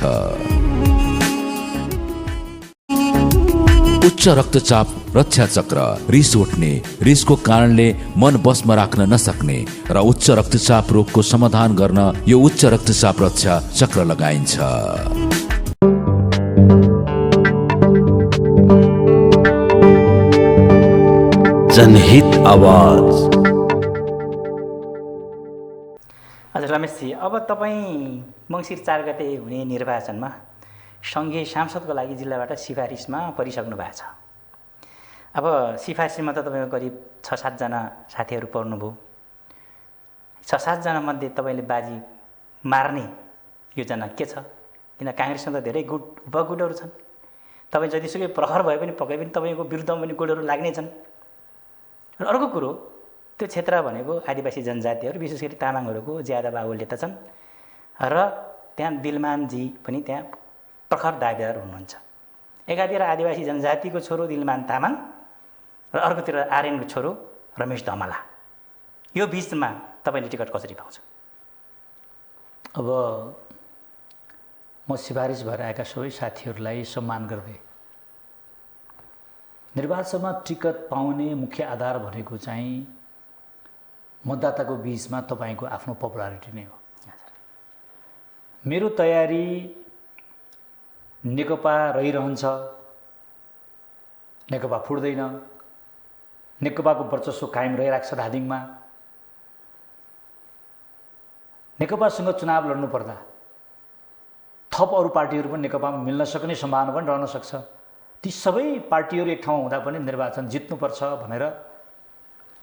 उच्च रक्तचाप रक्षा चक्र, रिस उठ्ने, रिसको कारणले मन बसमा राख्न नसक्ने र उच्च रक्तचाप रोगको समाधान गर्न यो उच्च रक्तचाप रक्षा चक्र लगाइन्छ। जनहित आवाज। हजुर रमेशजी, अब तपाईँ मङ्सिर 4 गते हुने निर्वाचनमा सङ्घीय सांसदको लागि जिल्लाबाट सिफारिसमा परिसक्नु भएको छ। अब सिफारिसमा त तपाईँको करिब 6-7 जना साथीहरू पर्नुभयो। 6-7 जना मध्ये तपाईँले बाजी मार्ने योजना के छ? किन काङ्ग्रेसमा त धेरै गुट उपगुटहरू छन्। तपाईँ जतिसुकै प्रहर भए पनि पक्कै पनि तपाईँको विरुद्धमा पनि गुटहरू लाग्ने छन्। र अर्को कुरो, त्यो क्षेत्र भनेको आदिवासी जनजातिहरू, विशेष गरी तामाङहरूको ज्यादा बाहुल्यता छन् र त्यहाँ दिलमानजी पनि त्यहाँ प्रखर दावेदार हुनुहुन्छ। एकातिर आदिवासी जनजातिको छोरो दिलमान तामाङ र अर्कोतिर आर्यनको छोरो रमेश धमला। यो बिचमा तपाईँले टिकट कसरी पाउँछ? अब म सिफारिस भएर आएका सबै साथीहरूलाई सम्मान गर्दै निर्वाचनमा टिकट पाउने मुख्य आधार भनेको चाहिँ मतदाताको बिचमा तपाईँको आफ्नो पपुलारिटी नै हो। मेरो तयारी नेकपा रहिरहन्छ, नेकपा फुट्दैन, नेकपाको वर्चस्व कायम रहिरहेको छ धादिङमा। नेकपासँग चुनाव लड्नुपर्दा थप अरू पार्टीहरू पनि नेकपामा मिल्न सक्ने सम्भावना पनि रहन सक्छ। ती सबै पार्टीहरू एक ठाउँमा हुँदा पनि निर्वाचन जित्नुपर्छ भनेर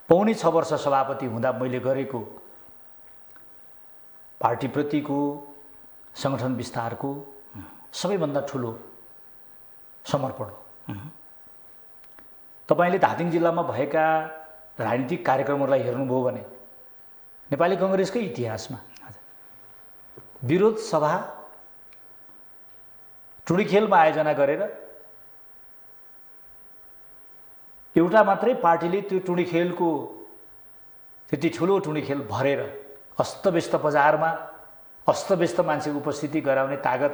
पौने 6 वर्ष सभापति हुँदा मैले गरेको पार्टीप्रतिको सङ्गठन विस्तारको सबैभन्दा ठुलो समर्पण हो। तपाईँले धादिङ जिल्लामा भएका राजनीतिक कार्यक्रमहरूलाई हेर्नुभयो भने नेपाली कङ्ग्रेसकै इतिहासमा विरोध सभा टुँडीखेलमा आयोजना गरेर एउटा मात्रै पार्टीले त्यो टुँडीखेलको त्यति ठुलो टुँडीखेल भरेर अस्तव्यस्त बजारमा अस्तव्यस्त मान्छेको उपस्थिति गराउने तागत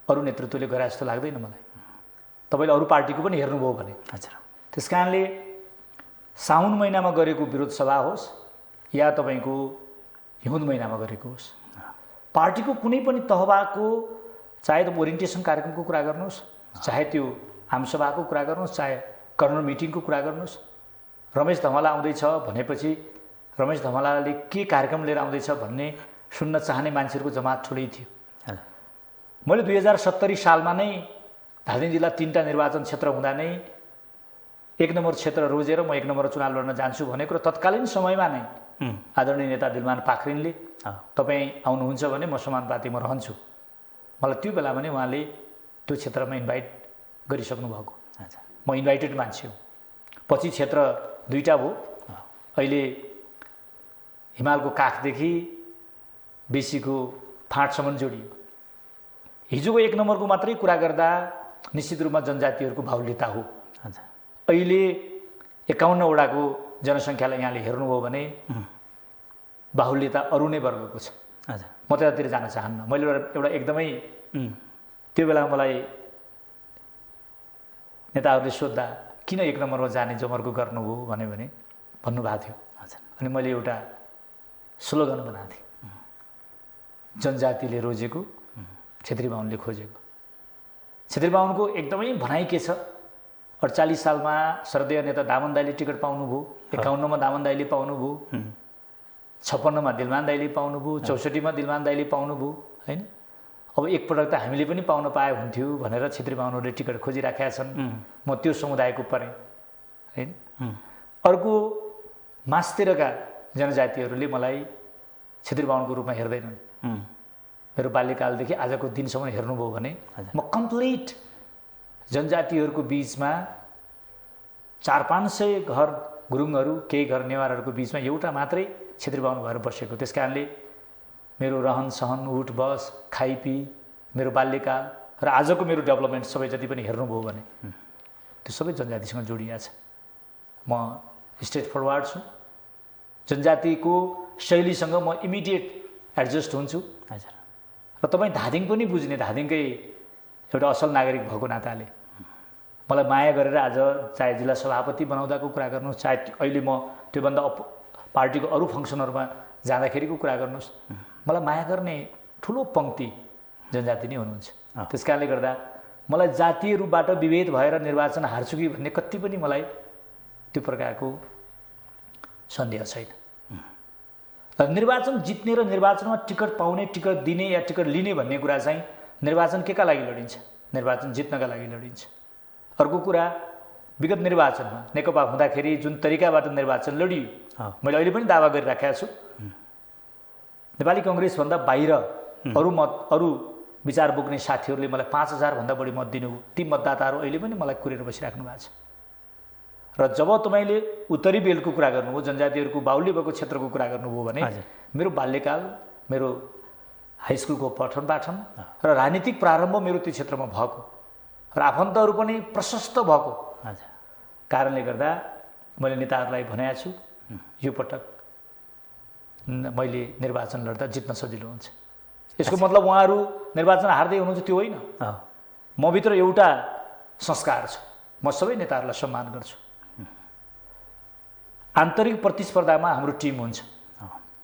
अरू नेतृत्वले गरे जस्तो लाग्दैन मलाई। तपाईँले अरू पार्टीको पनि हेर्नुभयो भने। हजुर। त्यस कारणले साउन महिनामा गरेको विरोध सभा होस् या तपाईँको हिउँद महिनामा गरेको होस्, पार्टीको कुनै पनि तहबाको, चाहे त ओरिएन्टेसन कार्यक्रमको कुरा गर्नुहोस्, चाहे त्यो आमसभाको कुरा गर्नुहोस्, चाहे कर्नर मिटिङको कुरा गर्नुहोस्, रमेश धमला आउँदैछ भनेपछि रमेश धमलाले के कार्यक्रम लिएर आउँदैछ भन्ने सुन्न चाहने मान्छेहरूको जमात ठुलै थियो। मैले 2070 सालमा नै धादिङ जिल्ला 3टा निर्वाचन क्षेत्र हुँदा नै 1 नम्बर क्षेत्र रोजेर म 1 नम्बर चुनाव लड्न जान्छु भनेको र तत्कालीन समयमा नै आदरणीय नेता दिलमान पाखरिनले तपाईँ आउनुहुन्छ भने म समानुपातिकमा रहन्छु, मलाई त्यो बेलामा नै उहाँले त्यो क्षेत्रमा इन्भाइट गरिसक्नु भएको। म इन्भाइटेड मान्छे हुँ। पछि क्षेत्र 2टा भयो। अहिले हिमालको काखदेखि बेसीको फाँटसम्म जोडियो। हिजोको 1 नम्बरको मात्रै कुरा गर्दा निश्चित रूपमा जनजातिहरूको बाहुल्यता हो। अहिले 51 वडाको जनसङ्ख्यालाई यहाँले हेर्नुभयो भने बाहुल्यता अरू नै वर्गको छ। म त्यतातिर जान चाहन्न। मैले एउटा एकदमै त्यो बेला मलाई नेताहरूले सोद्धा किन 1 नम्बरमा जाने जमर्को गर्नुभयो भने भन्नुभएको थियो। अनि मैले एउटा स्लोगन बनाएको थिएँ, जनजातिले रोजेको छेत्री बाहुनले खोजेको। छेत्री बाहुनको एकदमै भनाइ के छ, 48 सालमा श्रद्धेय नेता दामन दाइले टिकट पाउनुभयो, 51 मा दामन दाइले पाउनुभयो, 56 मा दिलमान दाइले पाउनुभयो, 64 मा दिलमान दाइले पाउनुभयो, हैन? अब एकपटक त हामीले पनि पाउन पाए हुन्थ्यो भनेर छेत्री बाहुनहरूले टिकट खोजिराखेका छन्। म त्यो समुदायको परेँ, हैन? अर्को मास्तिरका जनजातिहरूले मलाई छेत्री बाहुनको रूपमा हेर्दैनन्। मेरो बाल्यकालदेखि आजको दिनसम्म हेर्नुभयो भने म कम्प्लिट जनजातिहरूको बिचमा 400-500 घर गुरुङहरू, केही घर नेवारहरूको बिचमा एउटा मात्रै छेत्री बाहुन भएर बसेको। त्यस कारणले मेरो रहन सहन, उठ बस, खाइपी मेरो बाल्यकाल र आजको मेरो डेभलपमेन्ट सबै जति पनि हेर्नुभयो भने त्यो सबै जनजातिसँग जोडिएको छ। म स्ट्रेट फरवार्ड छु, जनजातिको शैलीसँग म इमिडिएट एडजस्ट हुन्छु। हजुर। र तपाईँ धादिङ पनि बुझ्ने, धादिङकै एउटा असल नागरिक भएको नाताले मलाई माया गरेर आज चाहे जिल्ला सभापति बनाउँदाको कुरा गर्नुहोस्, चाहे अहिले म त्योभन्दा पार्टीको अरू फङ्सनहरूमा जाँदाखेरिको कुरा गर्नुहोस्, मलाई माया गर्ने ठुलो पङ्क्ति जनजाति नै हुनुहुन्छ। त्यस कारणले गर्दा मलाई जातीय रूपबाट विभेद भएर निर्वाचन हार्छु कि भन्ने कति पनि मलाई त्यो प्रकारको सन्देह छैन। र निर्वाचन जित्ने र निर्वाचनमा टिकट पाउने, टिकट दिने या टिकट लिने भन्ने कुरा चाहिँ निर्वाचन केका लागि लडिन्छ? निर्वाचन जित्नका लागि लडिन्छ। अर्को कुरा, विगत निर्वाचनमा नेकपा हुँदाखेरि जुन तरिकाबाट निर्वाचन लडियो, मैले अहिले पनि दावा गरिराखेको छु, नेपाली कङ्ग्रेसभन्दा बाहिर अरू विचार बोक्ने साथीहरूले मलाई 5000 भन्दा बढी मत दिनुभयो। ती मतदाताहरू अहिले पनि मलाई कुरेर बसिराख्नु भएको छ। र जब तपाईँले उत्तरी बेल्टको कुरा गर्नुभयो, जनजातिहरूको बाहुल्य भएको क्षेत्रको कुरा गर्नुभयो भने मेरो बाल्यकाल, मेरो हाई स्कुलको पठन पाठन र राजनीतिक प्रारम्भ मेरो त्यो क्षेत्रमा भएको र आफन्तहरू पनि प्रशस्त भएको कारणले गर्दा मैले नेताहरूलाई भनेको छु, यो पटक मैले निर्वाचन लड्दा जित्न सजिलो हुन्छ। यसको मतलब उहाँहरू निर्वाचन हार्दै हुनुहुन्छ त्यो होइन। मभित्र एउटा संस्कार छ, म सबै नेताहरूलाई सम्मान गर्छु। आन्तरिक प्रतिस्पर्धामा हाम्रो टिम हुन्छ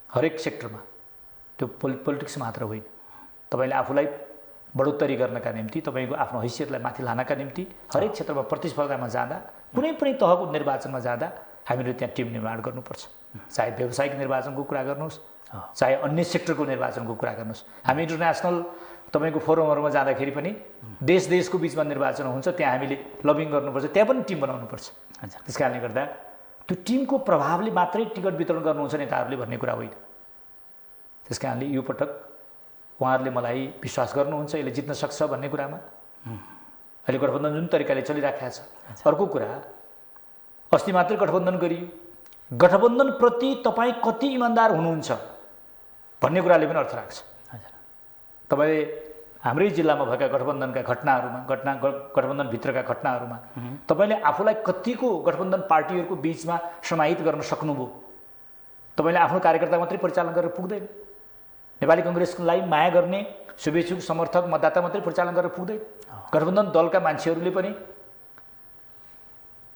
हरेक सेक्टरमा, त्यो पोलिटिक्स मात्र होइन। तपाईँले आफूलाई बढोत्तरी गर्नका निम्ति, तपाईँको आफ्नो हैसियतलाई माथि लानका निम्ति हरेक क्षेत्रमा प्रतिस्पर्धामा जाँदा, कुनै पनि तहको निर्वाचनमा जाँदा हामीले त्यहाँ टिम निर्माण गर्नुपर्छ। चाहे व्यावसायिक निर्वाचनको कुरा गर्नुहोस्, चाहे अन्य सेक्टरको निर्वाचनको कुरा गर्नुहोस्। हामी इन्टरनेसनल तपाईँको फोरमहरूमा जाँदाखेरि पनि देशको बिचमा निर्वाचन हुन्छ, त्यहाँ हामीले लबिङ गर्नुपर्छ, त्यहाँ पनि टिम बनाउनुपर्छ। त्यस कारणले गर्दा त्यो टिमको प्रभावले मात्रै टिकट वितरण गर्नुहुन्छ नेताहरूले भन्ने कुरा होइन। त्यस कारणले यो पटक उहाँहरूले मलाई विश्वास गर्नुहुन्छ यसले जित्न सक्छ भन्ने कुरामा। अहिले गठबन्धन जुन तरिकाले चलिराखेको छ। अर्को कुरा, अस्ति मात्रै गठबन्धन गरियो, गठबन्धनप्रति तपाईँ कति इमान्दार हुनुहुन्छ भन्ने कुराले पनि अर्थ राख्छ। तपाईँले हाम्रै जिल्लामा भएका गठबन्धनका घटनाहरूमा, गठबन्धनभित्रका घटनाहरूमा तपाईँले आफूलाई कतिको गठबन्धन पार्टीहरूको बिचमा समाहित गर्न सक्नुभयो? तपाईँले आफ्नो कार्यकर्ता मात्रै परिचालन गरेर पुग्दैन। नेपाली कङ्ग्रेसलाई माया गर्ने शुभेच्छुक, समर्थक, मतदाता मात्रै परिचालन गरेर पुग्दैन। गठबन्धन दलका मान्छेहरूले पनि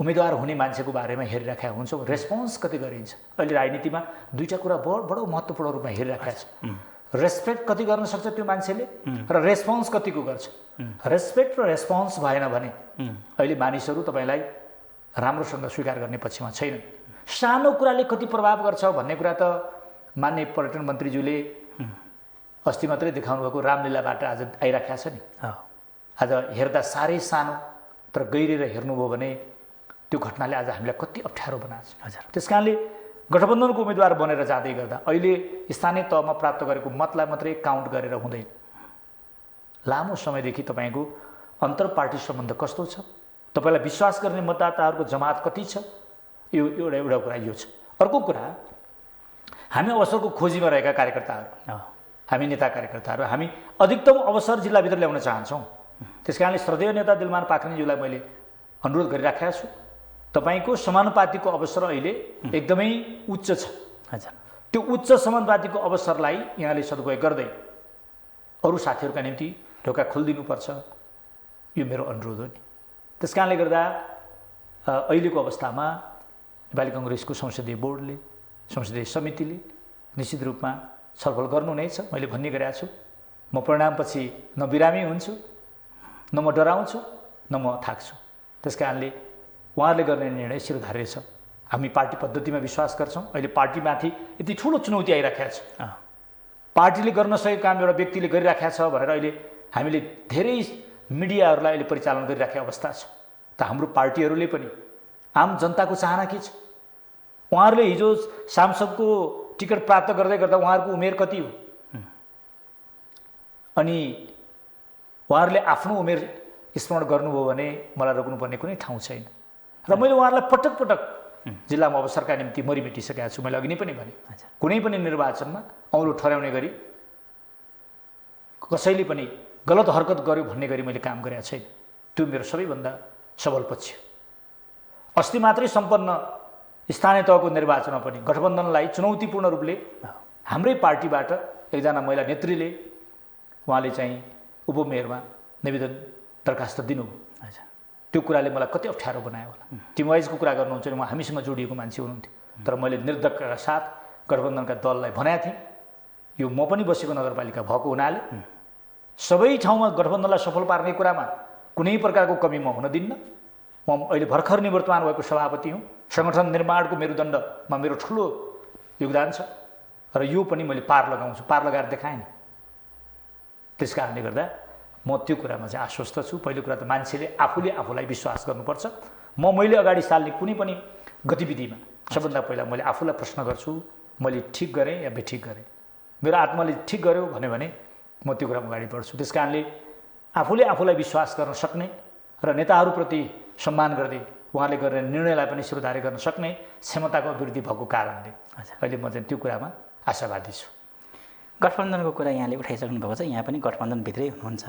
उम्मेदवार हुने मान्छेको बारेमा हेरिराखेका हुन्छ, रेस्पोन्स कति गरिन्छ। अहिले राजनीतिमा दुईवटा कुरा बडो महत्त्वपूर्ण रूपमा हेरिराखेका छ। रेस्पेक्ट कति गर्न सक्छ त्यो मान्छेले र रेस्पोन्स कतिको गर्छ। रेस्पेक्ट र रेस्पोन्स भएन भने अहिले मानिसहरू तपाईँलाई राम्रोसँग स्वीकार गर्ने पक्षमा छैनन्। सानो कुराले कति प्रभाव गर्छ भन्ने कुरा त माननीय पर्यटन मन्त्रीज्यूले अस्ति मात्रै देखाउनु भएको रामलीलाबाट आज आइराखेको छ नि। आज हेर्दा साह्रै सानो, तर गहिरेर हेर्नुभयो भने त्यो घटनाले आज हामीलाई कति अप्ठ्यारो बनाएको छ। त्यस कारणले गठबन्धनको उम्मेदवार बनेर जाँदै गर्दा अहिले स्थानीय तहमा प्राप्त गरेको मतलाई मात्रै काउन्ट गरेर हुँदैन। लामो समयदेखि तपाईँको अन्तर पार्टी सम्बन्ध कस्तो छ, तपाईँलाई विश्वास गर्ने मतदाताहरूको जमात कति छ, यो एउटा कुरा यो छ। अर्को कुरा, हामी अवसरको खोजीमा रहेका कार्यकर्ताहरू, हामी नेता कार्यकर्ताहरू, हामी अधिकतम अवसर जिल्लाभित्र ल्याउन चाहन्छौँ। त्यस कारणले श्रद्धेय नेता दिलमान पाखरिनज्यूलाई मैले अनुरोध गरिराखेको छु, तपाईँको समानुपातिको अवसर अहिले एकदमै उच्च छ। त्यो उच्च समानुपातिको अवसरलाई यहाँले सदुपयोग गर्दै अरू साथीहरूका निम्ति ढोका खोलिदिनुपर्छ, यो मेरो अनुरोध हो नि। त्यस कारणले गर्दा अहिलेको अवस्थामा नेपाली कङ्ग्रेसको संसदीय बोर्डले, संसदीय समितिले निश्चित रूपमा छलफल गर्नु नै छ। मैले भन्ने गरेको छु, म परिणामपछि न बिरामी हुन्छु, न म डराउँछु, न म थाक्छु। त्यस कारणले उहाँहरूले गर्ने निर्णय शिरोधार्य छ। हामी पार्टी पद्धतिमा विश्वास गर्छौँ। अहिले पार्टीमाथि यति ठुलो चुनौती आइराखेको छ। पार्टीले गर्न सकेको काम एउटा व्यक्तिले गरिराखेको छ भनेर अहिले हामीले धेरै मिडियाहरूलाई अहिले परिचालन गरिराखेको अवस्था छ। त हाम्रो पार्टीहरूले पनि आम जनताको चाहना के छ? उहाँहरूले हिजो सांसदको टिकट प्राप्त गर्दै गर्दा उहाँहरूको उमेर कति हो? अनि उहाँहरूले आफ्नो उमेर स्मरण गर्नुभयो भने मलाई रोक्नुपर्ने कुनै ठाउँ छैन। र मैले उहाँहरूलाई पटक पटक जिल्लामा अवसरका निम्ति मरिमेटिसकेका छु। मैले अघि नै पनि भने कुनै पनि निर्वाचनमा औँलो ठहराउने गरी कसैले पनि गलत हरकत गर्यो भन्ने गरी मैले काम गरेको छैन। त्यो मेरो सबैभन्दा सबल पक्ष। अस्ति मात्रै सम्पन्न स्थानीय तहको निर्वाचनमा पनि गठबन्धनलाई चुनौतीपूर्ण रूपले हाम्रै पार्टीबाट एकजना महिला नेत्रीले उहाँले चाहिँ उपमेयरमा निवेदन दरखास्त दिनुभयो। अच्छा, त्यो कुराले मलाई कति अप्ठ्यारो बनायो होला। टिम वाइजको कुरा गर्नुहुन्छ भने उहाँ हामीसँग जोडिएको मान्छे हुनुहुन्थ्यो, तर मैले निर्धक्कका साथ गठबन्धनका दललाई भनेको थिएँ, यो म पनि बसेको नगरपालिका भएको हुनाले सबै ठाउँमा गठबन्धनलाई सफल पार्ने कुरामा कुनै प्रकारको कमी म हुन दिन्न। म अहिले भर्खर निवर्तमान भएको सभापति हुँ। सङ्गठन निर्माणको मेरुदण्डमा मेरो ठुलो योगदान छ र यो पनि मैले पार लगाउँछु, पार लगाएर देखाएँ नि। त्यस कारणले गर्दा म त्यो कुरामा चाहिँ आश्वस्त छु। पहिलो कुरा त मान्छेले आफूले आफूलाई विश्वास गर्नुपर्छ। मैले अगाडि साल्ने कुनै पनि गतिविधिमा सबभन्दा पहिला मैले आफूलाई प्रश्न गर्छु, मैले ठिक गरेँ या बेठिक गरेँ। मेरो आत्माले ठिक गर्यो भने म त्यो कुरामा अगाडि बढ्छु। त्यस कारणले आफूले आफूलाई विश्वास गर्न सक्ने र नेताहरूप्रति सम्मान गर्दै उहाँले गर्ने निर्णयलाई पनि शिरोधार्य गर्न सक्ने क्षमताको अभिवृद्धि भएको कारणले अहिले म चाहिँ त्यो कुरामा आशावादी छु। गठबन्धनको कुरा यहाँले उठाइसक्नु भएको छ, यहाँ पनि गठबन्धनभित्रै हुनुहुन्छ।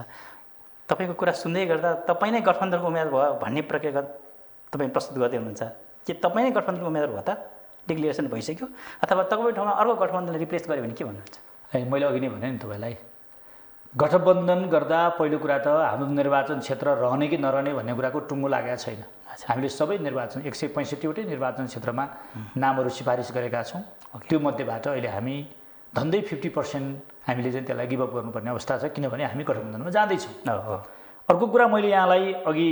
तपाईँको कुरा सुन्दै गर्दा तपाईँ नै गठबन्धनको उम्मेदवार भयो भन्ने प्रक्रिया तपाईँ प्रस्तुत गर्दै हुनुहुन्छ कि तपाईँ नै गठबन्धनको उम्मेदवार भयो त? डिक्लेरेसन भइसक्यो अथवा तपाईँको ठाउँमा अर्को गठबन्धनले रिप्लेस गर्यो भने के भन्नुहुन्छ? मैले अघि नै भने नि तपाईँलाई, गठबन्धन गर्दा पहिलो कुरा त हाम्रो निर्वाचन क्षेत्र रहने कि नरहने भन्ने कुराको टुङ्गो लागेको छैन। हामीले सबै निर्वाचन 165वटै निर्वाचन क्षेत्रमा नामहरू सिफारिस गरेका छौँ। त्यो मध्येबाट अहिले हामी धन्दै 50% हामीले चाहिँ त्यसलाई गिभअप गर्नुपर्ने अवस्था छ, किनभने हामी गठबन्धनमा जाँदैछौँ। अर्को कुरा मैले यहाँलाई अघि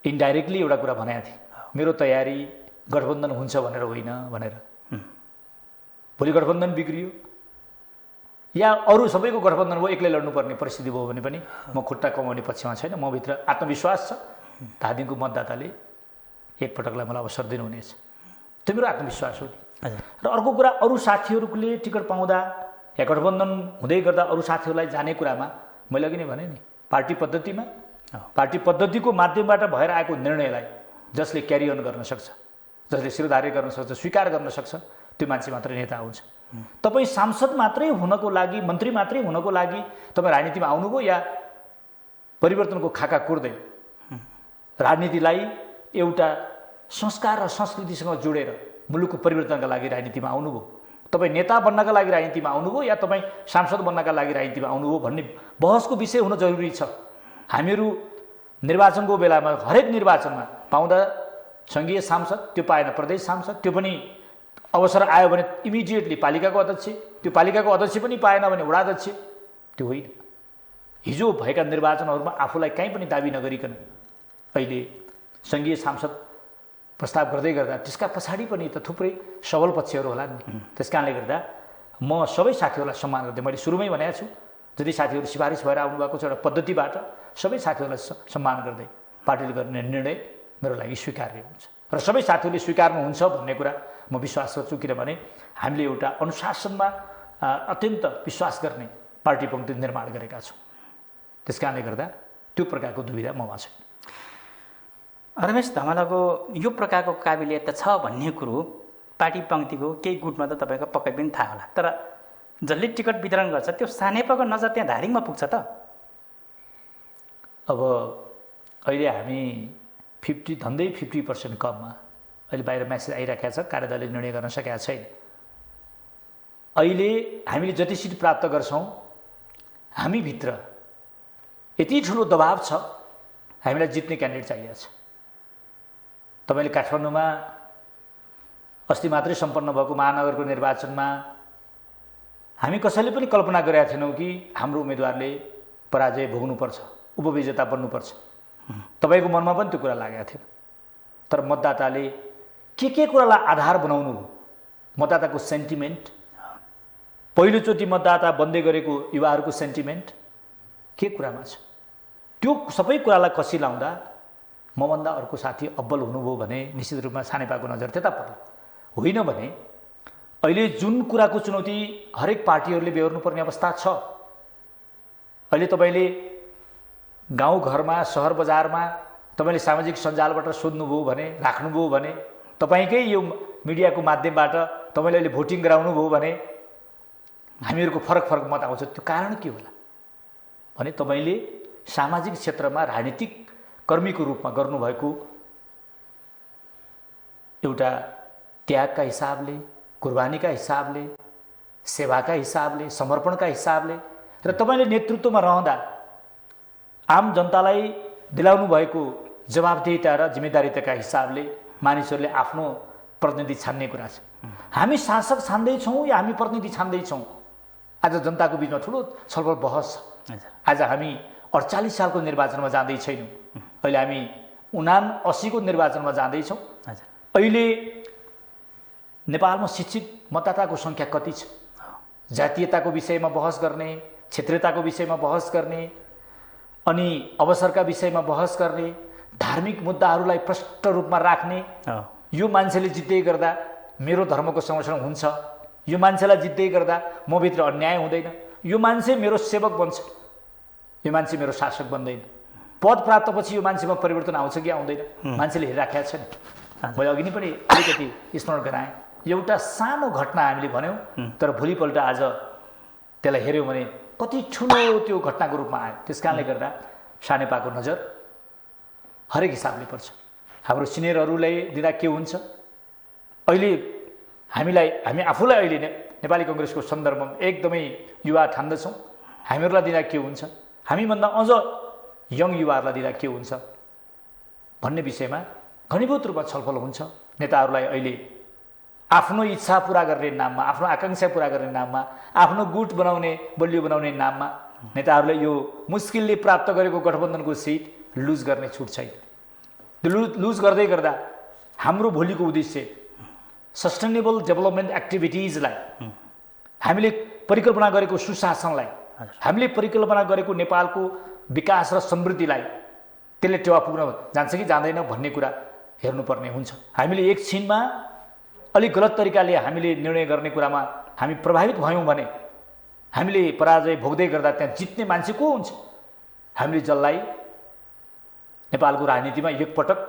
इन्डाइरेक्टली एउटा कुरा भनेको थिएँ, मेरो तयारी गठबन्धन हुन्छ भनेर होइन भनेर। भोलि गठबन्धन बिग्रियो या अरू सबैको गठबन्धन भयो, एक्लै लड्नुपर्ने परिस्थिति भयो भने पनि म खुट्टा कमाउने पक्षमा छैन। म भित्र आत्मविश्वास छ, धादिङको मतदाताले एकपटकलाई मलाई अवसर दिनुहुनेछ। त्यो मेरो आत्मविश्वास हो। र अर्को कुरा, अरू साथीहरूले टिकट पाउँदा या गठबन्धन हुँदै गर्दा अरू साथीहरूलाई जाने कुरामा मैले अघि नै भने नि, पार्टी पद्धतिको माध्यमबाट भएर आएको निर्णयलाई जसले क्यारी अन गर्न सक्छ, जसले शिरोधार्य गर्न सक्छ, स्वीकार गर्न सक्छ, त्यो मान्छे मात्रै नेता हुन्छ। तपाईँ सांसद मात्रै हुनको लागि, मन्त्री मात्रै हुनको लागि तपाईँ राजनीतिमा आउनुभयो या परिवर्तनको खाका कुर्दै राजनीतिलाई एउटा संस्कार र संस्कृतिसँग जोडेर मुलुकको परिवर्तनका लागि राजनीतिमा आउनुभयो? तपाईँ नेता बन्नका लागि राजनीतिमा आउनुभयो या तपाईँ सांसद बन्नका लागि राजनीतिमा आउनुभयो भन्ने बहसको विषय हुन जरुरी छ। हामीहरू निर्वाचनको बेलामा हरेक निर्वाचनमा पाउँदा सङ्घीय सांसद, त्यो पाएन प्रदेश सांसद, त्यो पनि अवसर आयो भने इमिडिएटली पालिकाको अध्यक्ष, त्यो पालिकाको अध्यक्ष पनि पाएन भने वडाध्यक्ष, त्यो होइन। हिजो भएका निर्वाचनहरूमा आफूलाई कहीँ पनि दाबी नगरिकन अहिले सङ्घीय सांसद प्रस्ताव गर्दै गर्दा त्यसका पछाडि पनि त थुप्रै सबल पक्षहरू होला नि। त्यस कारणले गर्दा म सबै साथीहरूलाई सम्मान गर्दै, मैले सुरुमै भनेको छु, जति साथीहरू सिफारिस भएर आउनुभएको छ एउटा पद्धतिबाट, सबै साथीहरूलाई सम्मान गर्दै पार्टीले गर्ने निर्णय मेरो लागि स्वीकार्य हुन्छ र सबै साथीहरूले स्वीकार्नुहुन्छ भन्ने कुरा म विश्वास गर्छु। किनभने हामीले एउटा अनुशासनमा अत्यन्त विश्वास गर्ने पार्टी पङ्क्ति निर्माण गरेका छौँ। त्यस कारणले गर्दा त्यो प्रकारको दुविधा ममा छैन। रमेश धमालाको यो प्रकारको काबिलियत त छ भन्ने कुरो पार्टी पङ्क्तिको केही गुटमा त तपाईँको पक्कै पनि थाहा होला, तर जसले टिकट वितरण गर्छ त्यो सानेपाको नजर त्यहाँ धारिङमा पुग्छ त? अब अहिले हामी 50% कममा अहिले बाहिर म्यासेज आइराखेको छ, कार्यदलले निर्णय गर्न सकेका छैन। अहिले हामीले जति सिट प्राप्त गर्छौँ हामीभित्र यति ठुलो दबाब छ, हामीलाई जित्ने क्यान्डिडेट चाहिएको छ। तपाईँले काठमाडौँमा अस्ति मात्रै सम्पन्न भएको महानगरको निर्वाचनमा हामी कसैले पनि कल्पना गरेका थिएनौँ कि हाम्रो उम्मेदवारले पराजय भोग्नुपर्छ, उपविजेता बन्नुपर्छ। तपाईँको मनमा पनि त्यो कुरा लागेको थिएन, तर मतदाताले के कुरालाई आधार बनाउनु भयो? मतदाताको सेन्टिमेन्ट, पहिलोचोटि मतदाता बन्दै गरेको युवाहरूको सेन्टिमेन्ट के कुरामा छ? त्यो सबै कुरालाई कसी लाउँदा मभन्दा अर्को साथी अब्बल हुनुभयो भने निश्चित रूपमा सानेपाको नजर त्यता पर्ला। होइन भने अहिले जुन कुराको चुनौती हरेक पार्टीहरूले बेहोर्नुपर्ने अवस्था छ, अहिले तपाईँले गाउँघरमा, सहर बजारमा तपाईँले सामाजिक सञ्जालबाट सोध्नुभयो भने, राख्नुभयो भने, तपाईँकै यो मिडियाको माध्यमबाट तपाईँले अहिले भोटिङ गराउनुभयो भने हामीहरूको फरक मत आउँछ। त्यो कारण के होला? भने तपाईँले सामाजिक क्षेत्रमा राजनीतिक कर्मीको रूपमा गर्नुभएको एउटा त्यागका हिसाबले, कुर्बानीका हिसाबले, सेवाका हिसाबले, समर्पणका हिसाबले र तपाईँले नेतृत्वमा रहँदा आम जनतालाई दिलाउनु भएको जवाबदेहिता र जिम्मेदारिताका हिसाबले मानिसहरूले आफ्नो प्रतिनिधि छान्ने कुरा छ। हामी शासक छान्दैछौँ या हामी प्रतिनिधि छान्दैछौँ, आज जनताको बिचमा ठुलो छलफल बहस छ। आज हामी 48 सालको निर्वाचनमा जाँदै छैनौँ, अहिले हामी 79 को निर्वाचनमा जाँदैछौँ। अहिले नेपालमा शिक्षित मतदाताको सङ्ख्या कति छ? जातीयताको विषयमा बहस गर्ने, क्षेत्रीयताको विषयमा बहस गर्ने, अनि अवसरका विषयमा बहस गर्ने, धार्मिक मुद्दाहरूलाई प्रष्ट रूपमा राख्ने, यो मान्छेले जित्दै गर्दा मेरो धर्मको संरक्षण हुन्छ, यो मान्छेलाई जित्दै गर्दा मभित्र अन्याय हुँदैन, यो मान्छे मेरो सेवक बन्छ, यो मान्छे मेरो शासक बन्दैन, पद प्राप्तपछि यो मान्छेमा परिवर्तन आउँछ कि आउँदैन, मान्छेले हेरिराखेका छैन। मैले अघि नै पनि अलिकति स्मरण गराएँ, एउटा सानो घटना हामीले भन्यौँ, तर भोलिपल्ट आज त्यसलाई हेऱ्यौँ भने कति ठुलो त्यो घटनाको रूपमा आयो। त्यस कारणले गर्दा सानेपाको नजर हरेक हिसाबले पर्छ। हाम्रो सिनियरहरूलाई दिँदा के हुन्छ, अहिले हामी आफूलाई अहिले नेपाली कङ्ग्रेसको सन्दर्भमा एकदमै युवा ठान्दछौँ, हामीहरूलाई दिँदा के हुन्छ, हामीभन्दा अझ यङ युवाहरूलाई दिँदा के हुन्छ भन्ने विषयमा घनीभूत रूपमा छलफल हुन्छ। नेताहरूलाई अहिले आफ्नो इच्छा पुरा गर्ने नाममा, आफ्नो आकाङ्क्षा पुरा गर्ने नाममा, आफ्नो गुट बनाउने, बलियो बनाउने नाममा नेताहरूले यो मुस्किलले प्राप्त गरेको गठबन्धनको सिट लुज गर्ने छुट छैन। त्यो लुज गर्दै गर्दा हाम्रो भोलिको उद्देश्य सस्टेनेबल डेभलपमेन्ट एक्टिभिटिजलाई, हामीले परिकल्पना गरेको सुशासनलाई, हामीले परिकल्पना गरेको नेपालको विकास र समृद्धिलाई त्यसले टेवा पुग्न जान्छ कि जाँदैन भन्ने कुरा हेर्नुपर्ने हुन्छ। हामीले एकछिनमा अलिक गलत तरिकाले हामीले निर्णय गर्ने कुरामा हामी प्रभावित भयौँ भने हामीले पराजय भोग्दै गर्दा त्यहाँ जित्ने मान्छे को हुन्छ? हामीले जसलाई नेपालको राजनीतिमा एकपटक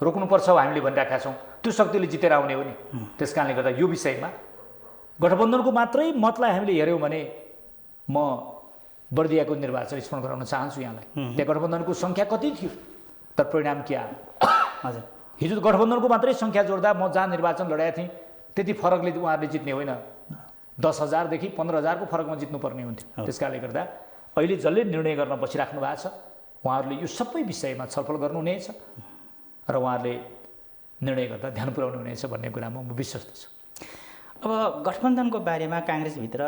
रोक्नुपर्छ हामीले भनिरहेका छौँ, त्यो शक्तिले जितेर आउने हो नि। त्यस कारणले गर्दा यो विषयमा गठबन्धनको मात्रै मतलाई हामीले हेऱ्यौँ भने म बर्दियाको निर्वाचन स्मरण गराउन चाहन्छु यहाँलाई। त्यहाँ गठबन्धनको सङ्ख्या कति थियो, तर परिणाम के आयो? हजुर, हिजो गठबन्धनको मात्रै सङ्ख्या जोड्दा म जहाँ निर्वाचन लडाएको थिएँ त्यति फरकले उहाँहरूले जित्ने होइन, 10,000 देखि 15,000 को फरकमा जित्नुपर्ने हुन्थ्यो। त्यस कारणले गर्दा अहिले जसले निर्णय गर्न बसिराख्नु भएको छ उहाँहरूले यो सबै विषयमा छलफल गर्नुहुनेछ र उहाँहरूले निर्णय गर्दा ध्यान पुर्याउनु हुनेछ भन्ने कुरामा म विश्वस्त छु। अब गठबन्धनको बारेमा काङ्ग्रेसभित्र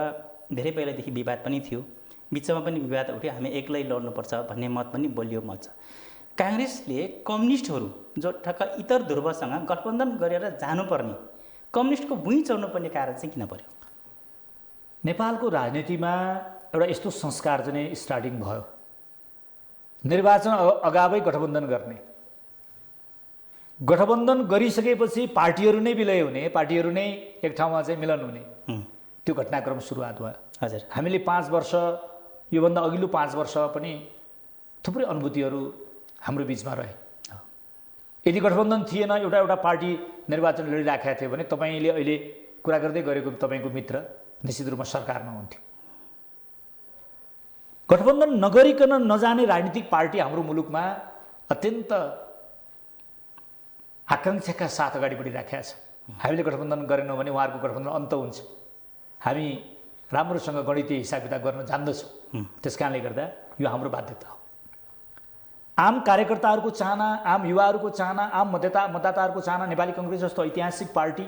धेरै पहिलादेखि विवाद पनि थियो, बिचमा पनि विवाद उठ्यो, हामी एक्लै लड्नुपर्छ भन्ने मत पनि बलियो मत छ। काङ्ग्रेसले कम्युनिस्टहरू जो ठक्क इतर ध्रुवसँग गठबन्धन गरेर जानुपर्ने, कम्युनिस्टको भुइँ चढ्नुपर्ने कारण चाहिँ किन पर्यो? नेपालको राजनीतिमा एउटा यस्तो संस्कार चाहिँ स्टार्टिङ भयो, निर्वाचन अगावै गठबन्धन गर्ने। गठबन्धन गरिसकेपछि पार्टीहरू नै विलय हुने, पार्टीहरू नै एक ठाउँमा चाहिँ मिलन हुने, त्यो घटनाक्रम सुरुवात भयो। हजुर, हामीले 5 वर्ष, योभन्दा अघिल्लो 5 वर्ष पनि थुप्रै अनुभूतिहरू हाम्रो बिचमा रहे। यदि गठबन्धन थिएन, एउटा एउटा पार्टी निर्वाचन लडिराखेका थियो भने तपाईँले अहिले कुरा गर्दै गरेको तपाईँको मित्र निश्चित रूपमा सरकारमा हुन्थ्यो। गठबन्धन नगरिकन नजाने राजनीतिक पार्टी हाम्रो मुलुकमा अत्यन्त आकाङ्क्षाका साथ अगाडि बढिराखेका छ। हामीले गठबन्धन गरेनौँ भने उहाँहरूको गठबन्धन अन्त हुन्छ। हामी राम्रोसँग गणितीय हिसाब किताब गर्न जान्दछौँ। त्यस कारणले गर्दा यो हाम्रो बाध्यता हो। आम कार्यकर्ताहरूको चाहना, आम युवाहरूको चाहना, आम मतदाताहरूको चाहना नेपाली कङ्ग्रेस जस्तो ऐतिहासिक पार्टी,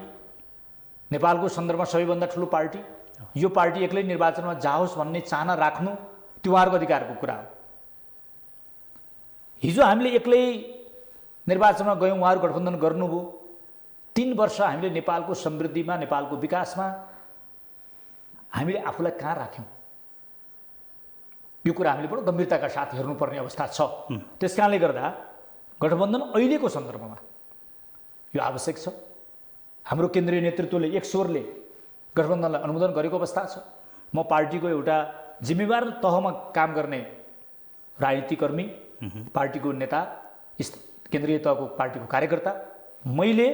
नेपालको सन्दर्भमा सबैभन्दा ठुलो पार्टी, यो पार्टी एक्लै निर्वाचनमा जाओस् भन्ने चाहना राख्नु त्यो उहाँहरूको अधिकारको कुरा हो। हिजो हामीले एक्लै निर्वाचनमा गयौँ, उहाँहरू गठबन्धन गर्नुभयो। 3 वर्ष हामीले नेपालको समृद्धिमा, नेपालको विकासमा हामीले आफूलाई कहाँ राख्यौँ, यो कुरा हामीले बडो गम्भीरताका साथ हेर्नुपर्ने अवस्था छ। त्यस कारणले गर्दा गठबन्धन अहिलेको सन्दर्भमा यो आवश्यक छ। हाम्रो केन्द्रीय नेतृत्वले एक स्वरले गठबन्धनलाई अनुमोदन गरेको अवस्था छ। म पार्टीको एउटा जिम्मेवार तहमा काम गर्ने राजनीतिकर्मी, पार्टीको नेता, केन्द्रीय तहको पार्टीको कार्यकर्ता, मैले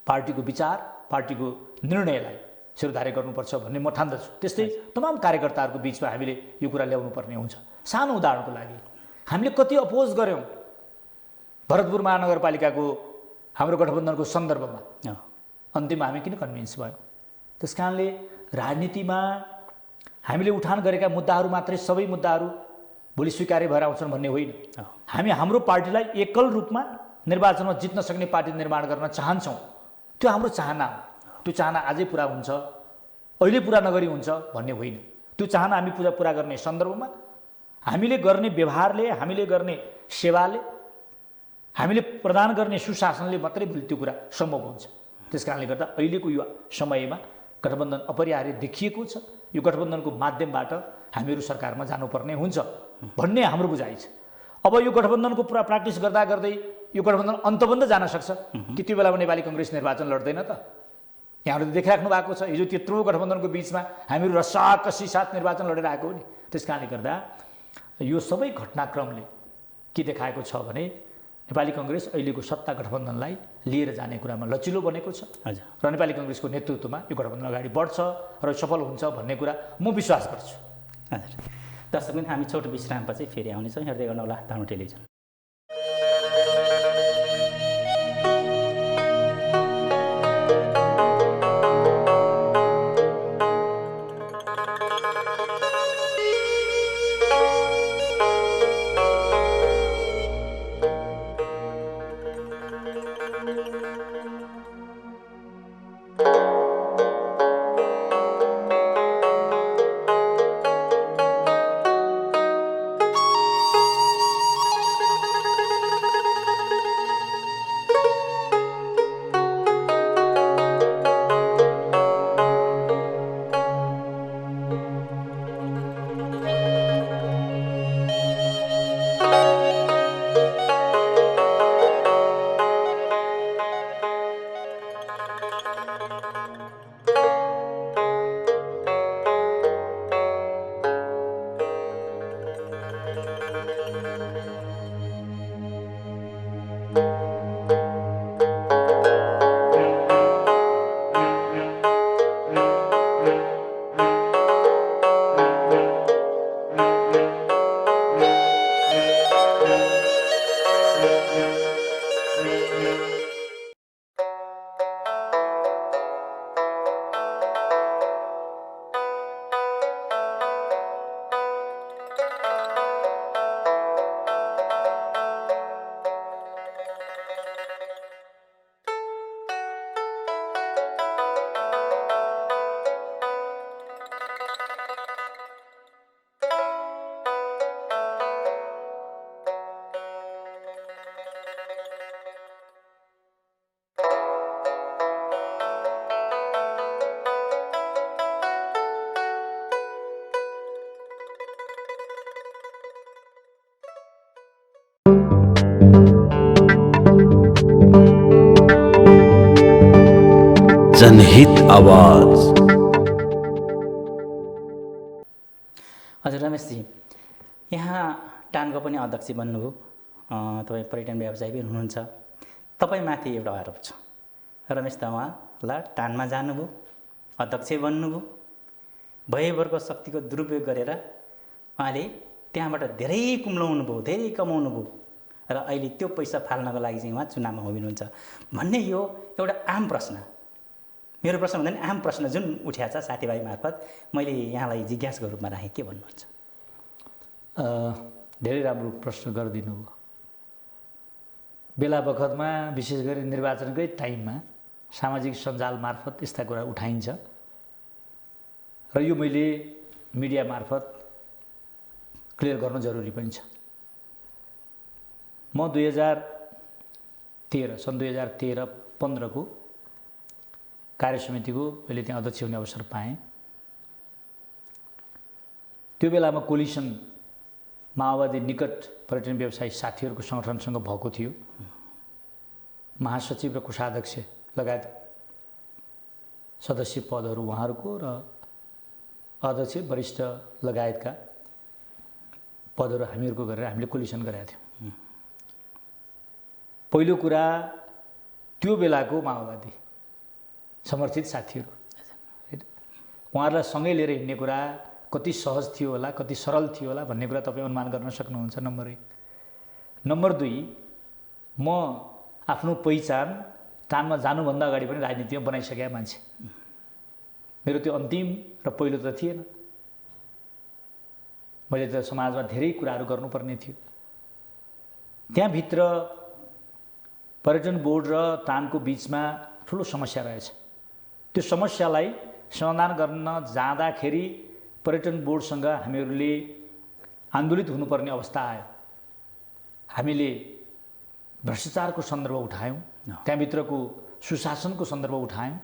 पार्टीको विचार, पार्टीको निर्णयलाई शिरधार्य गर्नुपर्छ भन्ने म ठान्दछु। त्यस्तै तमाम कार्यकर्ताहरूको बिचमा हामीले यो कुरा ल्याउनु पर्ने हुन्छ। सानो उदाहरणको लागि हामीले कति अपोज गऱ्यौँ भरतपुर महानगरपालिकाको हाम्रो गठबन्धनको सन्दर्भमा, अन्तिममा हामी किन कन्भिन्स भयौँ? त्यस कारणले राजनीतिमा हामीले उठान गरेका मुद्दाहरू मात्रै सबै मुद्दाहरू भोलि स्वीकार्य भएर आउँछन् भन्ने होइन। हामी हाम्रो पार्टीलाई एकल रूपमा निर्वाचनमा जित्न सक्ने पार्टी निर्माण गर्न चाहन्छौँ। त्यो हाम्रो चाहना हो। त्यो चाहना आजै पुरा हुन्छ, अहिले पुरा नगरी हुन्छ भन्ने होइन। त्यो चाहना हामी पुरा गर्ने सन्दर्भमा हामीले गर्ने व्यवहारले, हामीले गर्ने सेवाले, हामीले प्रदान गर्ने सुशासनले मात्रै भोलि त्यो कुरा सम्भव हुन्छ। त्यस कारणले गर्दा अहिलेको यो समयमा गठबन्धन अपरिहार्य देखिएको छ। यो गठबन्धनको माध्यमबाट हामीहरू सरकारमा जानुपर्ने हुन्छ भन्ने हाम्रो बुझाइ छ। अब यो गठबन्धनको पुरा प्र्याक्टिस गर्दा गर्दै यो गठबन्धन अन्तबन्ध जान सक्छ कि त्यो बेलामा नेपाली कङ्ग्रेस निर्वाचन लड्दैन त? यहाँहरूले देखिराख्नु भएको छ, हिजो त्यत्रो गठबन्धनको बिचमा हामीहरू रसाकसी साथ निर्वाचन लडेर आएको हो नि। त्यस कारणले गर्दा यो सबै घटनाक्रमले के देखाएको छ भने नेपाली कङ्ग्रेस अहिलेको सत्ता गठबन्धनलाई लिएर जाने कुरामा लचिलो बनेको छ र नेपाली कङ्ग्रेसको नेतृत्वमा यो गठबन्धन अगाडि बढ्छ र सफल हुन्छ भन्ने कुरा म विश्वास गर्छु। हजुर, दर्शकबिन हामी छोटो विश्रामपछि फेरि आउनेछौँ। हेर्दै गर्नुहोला धर्म टेलिभिजन। जनहित आवाज। हजुर रमेशजी, यहाँ टानको पनि अध्यक्ष बन्नुभयो, तपाईँ पर्यटन व्यवसायी पनि हुनुहुन्छ। तपाईँमाथि एउटा आरोप छ, रमेश तमाला टानमा जानुभयो, अध्यक्ष बन्नुभयो, भयभरको शक्तिको दुरुपयोग गरेर उहाँले त्यहाँबाट धेरै कुम्लाउनु भयो, धेरै कमाउनु भयो र अहिले त्यो पैसा फाल्नको लागि चाहिँ उहाँ चुनावमा उभिनुहुन्छ भन्ने यो एउटा आम प्रश्न, मेरो प्रश्न भन्दा पनि आम प्रश्न जुन उठ्या छ साथीभाइ मार्फत, मैले यहाँलाई जिज्ञासाको रूपमा राखेँ, के भन्नुहुन्छ? धेरै राम्रो प्रश्न गरिदिनु भयो। बेला बखतमा विशेष गरी निर्वाचनकै टाइममा सामाजिक सञ्जाल मार्फत यस्ता कुरा उठाइन्छ र यो मैले मिडिया मार्फत क्लियर गर्न जरुरी पनि छ। म सन् 2013-15 को कार्यसमितिको मैले त्यहाँ अध्यक्ष हुने अवसर पाएँ। त्यो बेलामा कोलिसन माओवादी निकट पर्यटन व्यवसायी साथीहरूको सङ्गठनसँग भएको थियो। महासचिव र कोषाध्यक्ष लगायत सदस्य पदहरू उहाँहरूको र अध्यक्ष वरिष्ठ लगायतका पदहरू हामीहरूको गरेर हामीले कोलिसन गरेका थियौँ। पहिलो कुरा, त्यो बेलाको माओवादी समर्थित साथीहरू, उहाँहरूलाई सँगै लिएर हिँड्ने कुरा कति सहज थियो होला, कति सरल थियो होला भन्ने कुरा तपाईँ अनुमान गर्न सक्नुहुन्छ। नम्बर 1। नम्बर 2, म आफ्नो पहिचान टानमा जानुभन्दा अगाडि पनि राजनीतिमा बनाइसकेका मान्छे। मेरो त्यो अन्तिम र पहिलो त थिएन। मैले त समाजमा धेरै कुराहरू गर्नुपर्ने थियो। त्यहाँभित्र पर्यटन बोर्ड र टानको बिचमा ठुलो समस्या रहेछ। त्यो समस्यालाई समाधान गर्न जाँदाखेरि पर्यटन बोर्डसँग हामीहरूले आन्दोलित हुनुपर्ने अवस्था आयो। हामीले भ्रष्टाचारको सन्दर्भ उठायौँ, त्यहाँभित्रको सुशासनको सन्दर्भ उठायौँ,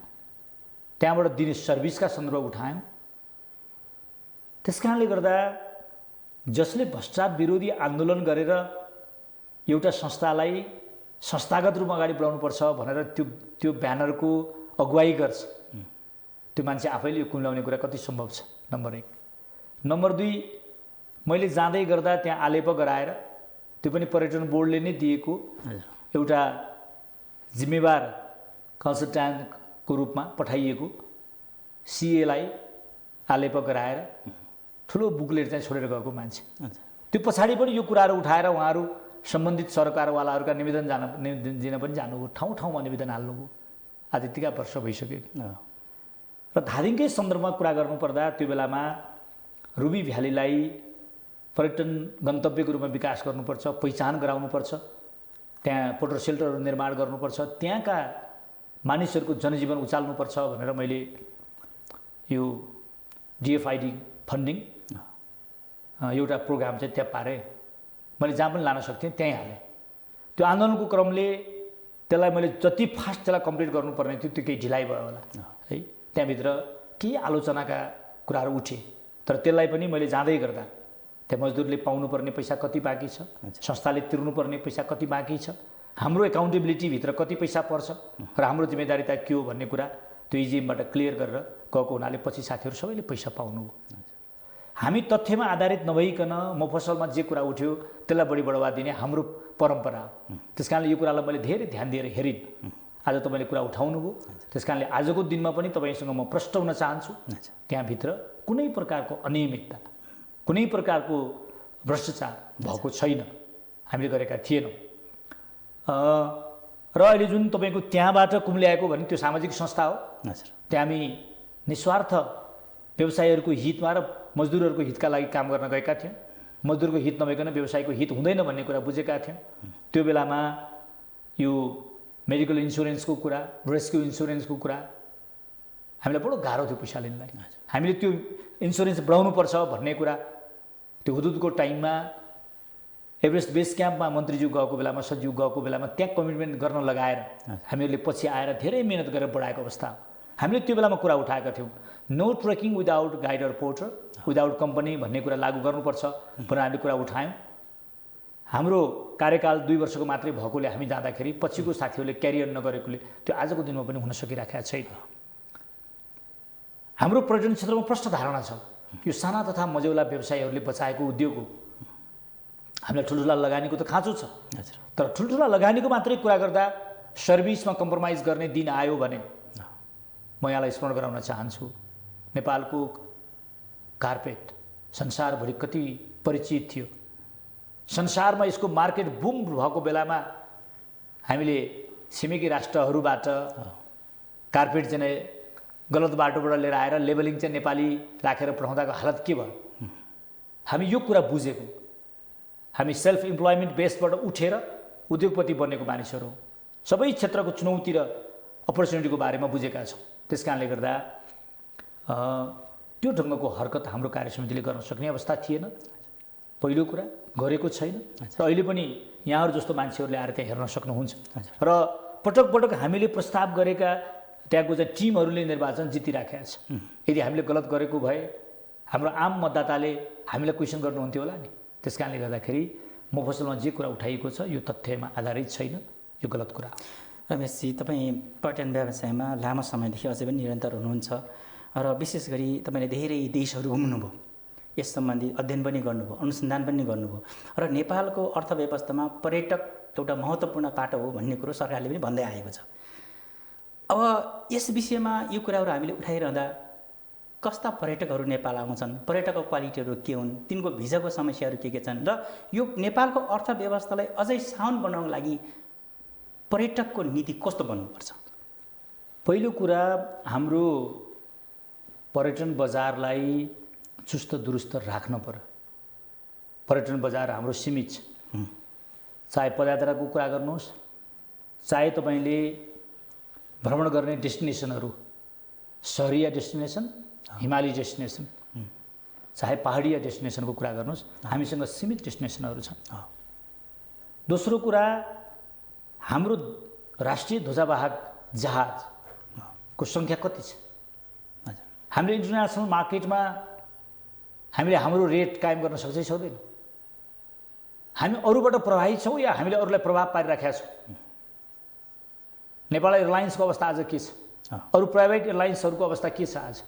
त्यहाँबाट दिने सर्भिसका सन्दर्भ उठायौँ। त्यस कारणले गर्दा जसले भ्रष्टाचार विरोधी आन्दोलन गरेर एउटा संस्थालाई संस्थागत रूपमा अगाडि बढाउनुपर्छ भनेर त्यो ब्यानरको अगुवाई गर्छ, त्यो मान्छे आफैले यो कुम्ल्याउने कुरा कति सम्भव छ। नम्बर 1। नम्बर 2, मैले जाँदै गर्दा त्यहाँ आलेप गराएर त्यो पनि पर्यटन बोर्डले नै दिएको एउटा जिम्मेवार कन्सल्ट्यान्टको रूपमा पठाइएको सिएलाई आलेप गराएर ठुलो बुकलेट चाहिँ छोडेर गएको मान्छे। त्यो पछाडि पनि यो कुराहरू उठाएर उहाँहरू सम्बन्धित सरकारवालाहरूका निवेदन दिन पनि जानुभयो, ठाउँ ठाउँमा निवेदन हाल्नुभयो। आज यतिका वर्ष भइसक्यो। र धादिङकै सन्दर्भमा कुरा गर्नुपर्दा त्यो बेलामा रुबी भ्यालीलाई पर्यटन गन्तव्यको रूपमा विकास गर्नुपर्छ, पहिचान गराउनुपर्छ, त्यहाँ पोटर सेल्टरहरू निर्माण गर्नुपर्छ, त्यहाँका मानिसहरूको जनजीवन उचाल्नुपर्छ भनेर मैले यो डिएफआइडी फन्डिङ एउटा प्रोग्राम चाहिँ त्यहाँ पारेँ। मैले जहाँ पनि लान सक्थेँ त्यहीँ हालेँ। त्यो आन्दोलनको क्रमले त्यसलाई मैले जति फास्ट त्यसलाई कम्प्लिट गर्नुपर्ने थियो त्यो केही ढिलाइ भयो होला है। त्यहाँभित्र केही आलोचनाका कुराहरू उठे, तर त्यसलाई पनि मैले जाँदै गर्दा त्यहाँ मजदुरले पाउनुपर्ने पैसा कति बाँकी छ, संस्थाले तिर्नुपर्ने पैसा कति बाँकी छ, हाम्रो एकाउन्टेबिलिटीभित्र कति पैसा पर्छ र हाम्रो जिम्मेदारिता के हो भन्ने कुरा त्यो इजिएमबाट क्लियर गरेर गएको हुनाले पछि साथीहरू सबैले पैसा पाउनुभयो। हामी तथ्यमा आधारित नभइकन मफसलमा जे कुरा उठ्यो त्यसलाई बढी बढावा दिने हाम्रो परम्परा हो। त्यस कारणले यो कुरालाई मैले धेरै ध्यान दिएर हेरिन्। आज तपाईँले कुरा उठाउनुभयो, त्यस कारणले आजको दिनमा पनि तपाईँसँग म प्रष्ट हुन चाहन्छु, त्यहाँभित्र कुनै प्रकारको अनियमितता, कुनै प्रकारको भ्रष्टाचार भएको छैन, हामीले गरेका थिएनौँ। र अहिले जुन तपाईँको त्यहाँबाट कुम्ल्याएको भने त्यो सामाजिक संस्था हो। त्यहाँ हामी निस्वार्थ व्यवसायीहरूको हितमा र मजदुरहरूको हितका लागि काम गर्न गएका थियौँ। मजदुरको हित नभइकन व्यवसायको हित हुँदैन भन्ने कुरा बुझेका थियौँ। त्यो बेलामा यो मेडिकल इन्सुरेन्सको कुरा, रेस्क्यु इन्सुरेन्सको कुरा हामीलाई बडो गाह्रो थियो पैसा लिनलाई। हामीले त्यो इन्सुरेन्स बढाउनुपर्छ भन्ने कुरा त्यो हुदुदको टाइममा एभरेस्ट बेस क्याम्पमा मन्त्रीज्यू गएको बेलामा, सचिव गएको बेलामा त्यहाँ कमिटमेन्ट गर्न लगाएर हामीहरूले पछि आएर धेरै मिहिनेत गरेर बढाएको अवस्था हो। हामीले त्यो बेलामा कुरा उठाएका थियौँ, no trekking without guide or porter, without company भन्ने कुरा लागू गर्नुपर्छ भनेर हामीले कुरा उठायौँ। हाम्रो कार्यकाल 2 वर्षको मात्रै भएकोले हामी जाँदाखेरि पछिको साथीहरूले क्यारियर नगरेकोले त्यो आजको दिनमा पनि हुन सकिरहेको छैन। हाम्रो पर्यटन क्षेत्रमा प्रष्ट धारणा छ यो साना तथा मझौला व्यवसायीहरूले बचाएको उद्योग हो। हामीलाई ठुल्ठुला लगानीको त खाँचो छ, तर ठुल्ठुला लगानीको मात्रै कुरा गर्दा सर्भिसमा कम्प्रोमाइज गर्ने दिन आयो भने म यहाँलाई स्मरण गराउन चाहन्छु, नेपालको कार्पेट संसारभरि कति परिचित थियो। संसारमा यसको मार्केट बुम भएको बेलामा हामीले छिमेकी राष्ट्रहरूबाट कार्पेट चाहिँ गलत बाटोबाट लिएर आएर लेबलिङ चाहिँ नेपाली राखेर पठाउँदाको हालत के भयो। हामी यो कुरा बुझेको, हामी सेल्फ इम्प्लोइमेन्ट बेसबाट उठेर उद्योगपति बनेको मानिसहरू सबै क्षेत्रको चुनौती र अपर्च्युनिटीको बारेमा बुझेका छौँ। त्यस कारणले गर्दा त्यो ढङ्गको हरकत हाम्रो कार्यसमितिले गर्न सक्ने अवस्था थिएन। पहिलो कुरा गरेको छैन र अहिले पनि यहाँहरू जस्तो मान्छेहरूले आएर त्यहाँ हेर्न सक्नुहुन्छ। र पटक पटक हामीले प्रस्ताव गरेका त्यहाँको चाहिँ टिमहरूले निर्वाचन जितिराखेका छ। यदि हामीले गलत गरेको भए हाम्रो आम मतदाताले हामीलाई क्वेसन गर्नुहुन्थ्यो होला नि। त्यस कारणले गर्दाखेरि मफसलमा जे कुरा उठाइएको छ यो तथ्यमा आधारित छैन, यो गलत कुरा। रमेशजी, तपाईँ पर्यटन व्यवसायमा लामो समयदेखि अझै पनि निरन्तर हुनुहुन्छ र विशेष गरी तपाईँले धेरै देशहरू घुम्नुभयो, यस सम्बन्धी अध्ययन पनि गर्नुभयो, अनुसन्धान पनि गर्नुभयो र नेपालको अर्थव्यवस्थामा पर्यटक एउटा महत्त्वपूर्ण पाटो हो भन्ने कुरो सरकारले पनि भन्दै आएको छ। अब यस विषयमा यो कुराहरू हामीले उठाइरहँदा कस्ता पर्यटकहरू नेपाल आउँछन्, पर्यटकको क्वालिटीहरू के हुन्, तिनको भिजाको समस्याहरू के छन् र यो नेपालको अर्थव्यवस्थालाई अझै साउन बनाउनको लागि पर्यटकको नीति कस्तो बन्नुपर्छ? पहिलो कुरा हाम्रो पर्यटन बजारलाई चुस्त दुरुस्त राख्न पर्यो। पर्यटन बजार हाम्रो सीमित छ। चाहे पदयात्राको कुरा गर्नुहोस्, चाहे तपाईँले भ्रमण गर्ने डेस्टिनेसनहरू, सहरिया डेस्टिनेसन, हिमाली डेस्टिनेसन, चाहे पहाडिया डेस्टिनेसनको कुरा गर्नुहोस्, हामीसँग सीमित डेस्टिनेसनहरू छन्। दोस्रो कुरा, हाम्रो राष्ट्रिय ध्वजावाहक जहाजको सङ्ख्या कति छ? हामीले इन्टरनेसनल मार्केटमा हामीले हाम्रो रेट कायम गर्न सक्छौँ सक्दैन? हामी अरूबाट प्रभावित छौँ या हामीले अरूलाई प्रभाव पारिराखेका छौँ? नेपाल एयरलाइन्सको अवस्था आज के छ? अरू प्राइभेट एयरलाइन्सहरूको अवस्था के छ आज?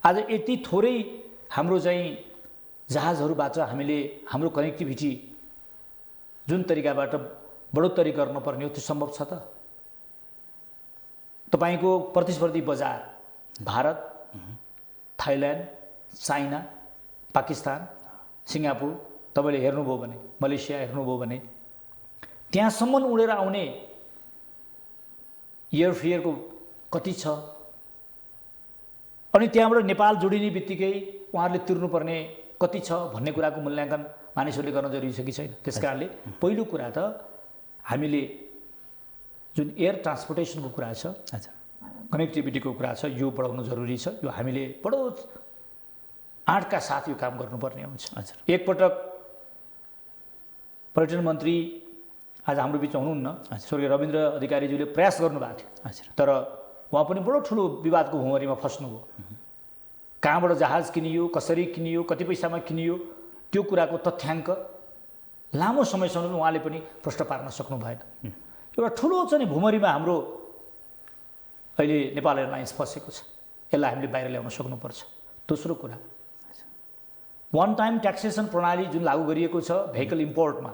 आज यति थोरै हाम्रो चाहिँ जहाजहरूबाट हामीले हाम्रो कनेक्टिभिटी जुन तरिकाबाट बढोत्तरी गर्नुपर्ने हो त्यो सम्भव छ त? तपाईँको प्रतिस्पर्धी बजार Bharat, Thailand, China, Pakistan, Singapore तपाईँले हेर्नुभयो भने, मलेसिया हेर्नुभयो भने त्यहाँसम्म उडेर आउने एयरफेयरको कति छ? अनि त्यहाँबाट नेपाल जोडिने बित्तिकै उहाँहरूले तिर्नुपर्ने कति छ भन्ने कुराको मूल्याङ्कन मानिसहरूले गर्न जरुरी छ कि छैन? त्यस कारणले पहिलो कुरा त हामीले जुन एयर ट्रान्सपोर्टेसनको कुरा छ, कनेक्टिभिटीको कुरा छ, यो बढाउनु जरुरी छ। यो हामीले बडो आँटका साथ यो काम गर्नुपर्ने हुन्छ। एकपटक पर्यटन मन्त्री आज हाम्रो बिचमा हुनुहुन्न, स्वर्गीय रविन्द्र अधिकारीज्यूले प्रयास गर्नुभएको थियो, तर उहाँ पनि बडो ठुलो विवादको भुमरीमा फस्नुभयो। कहाँबाट जहाज किनियो, कसरी किनियो, कति पैसामा किनियो, त्यो कुराको तथ्याङ्क लामो समयसम्म उहाँले पनि प्रश्न पार्न सक्नु भएन। एउटा ठुलो चाहिँ भुमरीमा हाम्रो अहिले नेपाल एयरलाइन्स फसेको छ, यसलाई हामीले बाहिर ल्याउन सक्नुपर्छ। दोस्रो कुरा, वान टाइम ट्याक्सेसन प्रणाली जुन लागू गरिएको छ भेहिकल इम्पोर्टमा,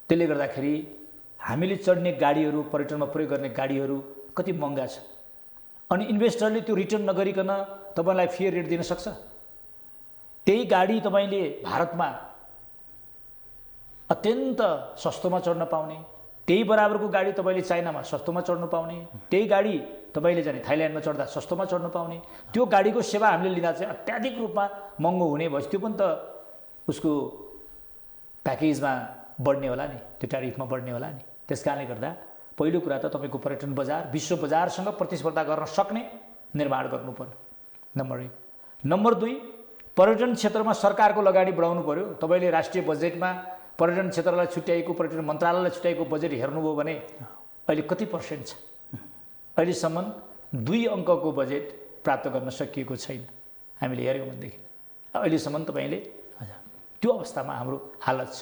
त्यसले गर्दाखेरि हामीले चढ्ने गाडीहरू, पर्यटनमा प्रयोग गर्ने गाडीहरू कति महँगा छ, अनि इन्भेस्टरले त्यो रिटर्न नगरिकन तपाईँलाई फेयर रेट दिन सक्छ। त्यही गाडी तपाईँले भारतमा अत्यन्त सस्तोमा चढ्न पाउने, त्यही बराबरको गाडी तपाईँले चाइनामा सस्तोमा चढ्न पाउने, त्यही गाडी तपाईँले जाने थाइल्यान्डमा चढ्दा सस्तोमा चढ्न पाउने, त्यो गाडीको सेवा हामीले लिँदा चाहिँ अत्याधिक रूपमा महँगो हुने भएपछि त्यो पनि त उसको प्याकेजमा बढ्ने होला नि, त्यो ट्यारिफमा बढ्ने होला नि। त्यस कारणले गर्दा पहिलो कुरा त तपाईँको पर्यटन बजार विश्व बजारसँग प्रतिस्पर्धा गर्न सक्ने निर्माण गर्नु पर्यो, नम्बर 1। नम्बर 2, पर्यटन क्षेत्रमा सरकारको लगानी बढाउनु पर्यो। तपाईँले राष्ट्रिय बजेटमा पर्यटन क्षेत्रलाई छुट्याएको, पर्यटन मन्त्रालयलाई छुट्याएको बजेट हेर्नुभयो भने अहिले कति पर्सेन्ट छ? अहिलेसम्म 2 अङ्कको बजेट प्राप्त गर्न सकिएको छैन। हामीले हेऱ्यौँ भनेदेखि अहिलेसम्म तपाईँले त्यो अवस्थामा हाम्रो हालत छ।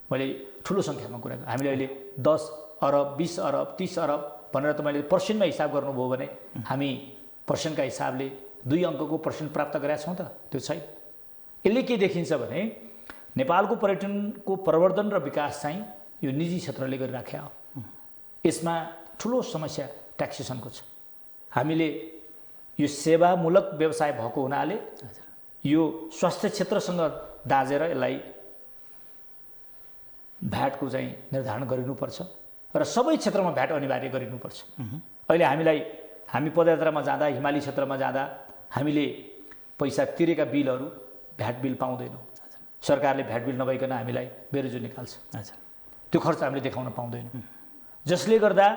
मैले ठुलो सङ्ख्यामा कुरा गरेँ, हामीले अहिले 10 अरब, 20 अरब, 30 अरब भनेर तपाईँले पर्सेन्टमा हिसाब गर्नुभयो भने हामी पर्सेन्टका हिसाबले 2 अङ्कको पर्सेन्ट प्राप्त गरेका छौँ त? त्यो छैन। यसले के देखिन्छ भने नेपालको पर्यटनको प्रवर्धन र विकास चाहिँ यो निजी क्षेत्रले गरिराखेको हो। यसमा ठुलो समस्या ट्याक्सेसनको छ। हामीले यो सेवामूलक व्यवसाय भएको हुनाले यो स्वास्थ्य क्षेत्रसँग दाँजेर यसलाई भ्याटको चाहिँ निर्धारण गरिनुपर्छ र सबै क्षेत्रमा भ्याट अनिवार्य गरिनुपर्छ। अहिले हामी पदयात्रामा जाँदा, हिमाली क्षेत्रमा जाँदा हामीले पैसा तिरेका बिलहरू भ्याट बिल पाउँदैनौँ। सरकारले भ्याट बिल नभइकन हामीलाई बेरोजु निकाल्छ। त्यो खर्च हामीले देखाउन पाउँदैनौँ, जसले गर्दा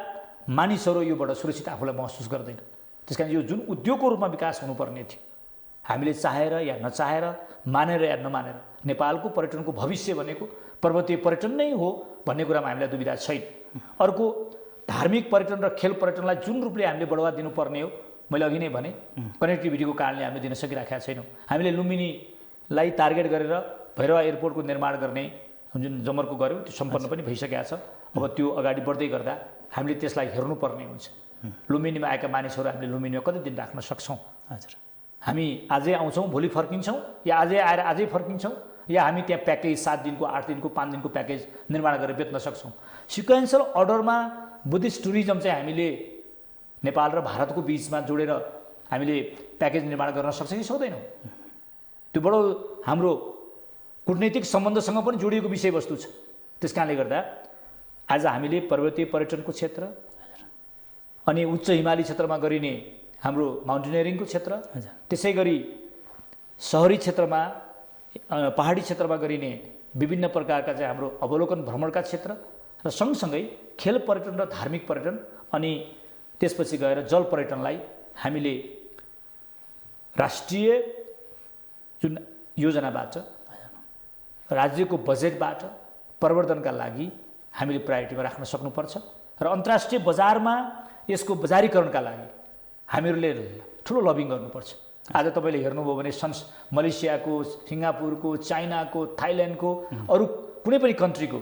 मानिसहरू योबाट सुरक्षित आफूलाई महसुस गर्दैन। त्यस कारण यो जुन उद्योगको रूपमा विकास हुनुपर्ने थियो, हामीले चाहेर या नचाहेर, मानेर या नमानेर नेपालको पर्यटनको भविष्य भनेको पर्वतीय पर्यटन नै हो भन्ने कुरामा हामीलाई दुविधा छैन। अर्को, धार्मिक पर्यटन र खेल पर्यटनलाई जुन रूपले हामीले बढावा दिनुपर्ने हो, मैले अघि नै भने कनेक्टिभिटीको कारणले हामीले दिन सकिराखेका छैनौँ। हामीले लुम्बिनीलाई टार्गेट गरेर भैरवा एयरपोर्टको निर्माण गर्ने जुन जमर्को गऱ्यौँ त्यो सम्पन्न पनि भइसकेको छ। अब त्यो अगाडि बढ्दै गर्दा हामीले त्यसलाई हेर्नुपर्ने हुन्छ। लुम्बिनीमा आएका मानिसहरू हामीले लुम्बिनीमा कति दिन राख्न सक्छौँ? हामी आजै आउँछौँ, भोलि फर्किन्छौँ, या आजै आएर आजै फर्किन्छौँ, या हामी त्यहाँ प्याकेज 7 दिनको, 8 दिनको, 5 दिनको प्याकेज निर्माण गरेर बेच्न सक्छौँ। सिक्वेन्सल अर्डरमा बुद्धिस्ट टुरिज्म चाहिँ हामीले नेपाल र भारतको बिचमा जोडेर हामीले प्याकेज निर्माण गर्न सक्छ कि सक्दैनौँ? त्यो बडो हाम्रो कूटनैतिक सम्बन्धसँग पनि जोडिएको विषयवस्तु छ। त्यस कारणले गर्दा आज हामीले पर्वतीय पर्यटनको क्षेत्र अनि उच्च हिमाली क्षेत्रमा गरिने हाम्रो माउन्टेनियरिङको क्षेत्र, त्यसै गरी सहरी क्षेत्रमा पहाडी क्षेत्रमा गरिने विभिन्न प्रकारका चाहिँ हाम्रो अवलोकन भ्रमणका क्षेत्र र सँगसँगै खेल पर्यटन र धार्मिक पर्यटन अनि त्यसपछि गएर जल पर्यटनलाई हामीले राष्ट्रिय जुन योजनाबाट राज्यको बजेटबाट प्रवर्धनका लागि हामीले प्रायोरिटीमा राख्न सक्नुपर्छ र अन्तर्राष्ट्रिय बजारमा यसको बजारीकरणका लागि हामीहरूले ठुलो लबिङ गर्नुपर्छ। आज तपाईँले हेर्नुभयो भने मलेसियाको, सिङ्गापुरको, चाइनाको, थाइल्यान्डको, अरू कुनै पनि कन्ट्रीको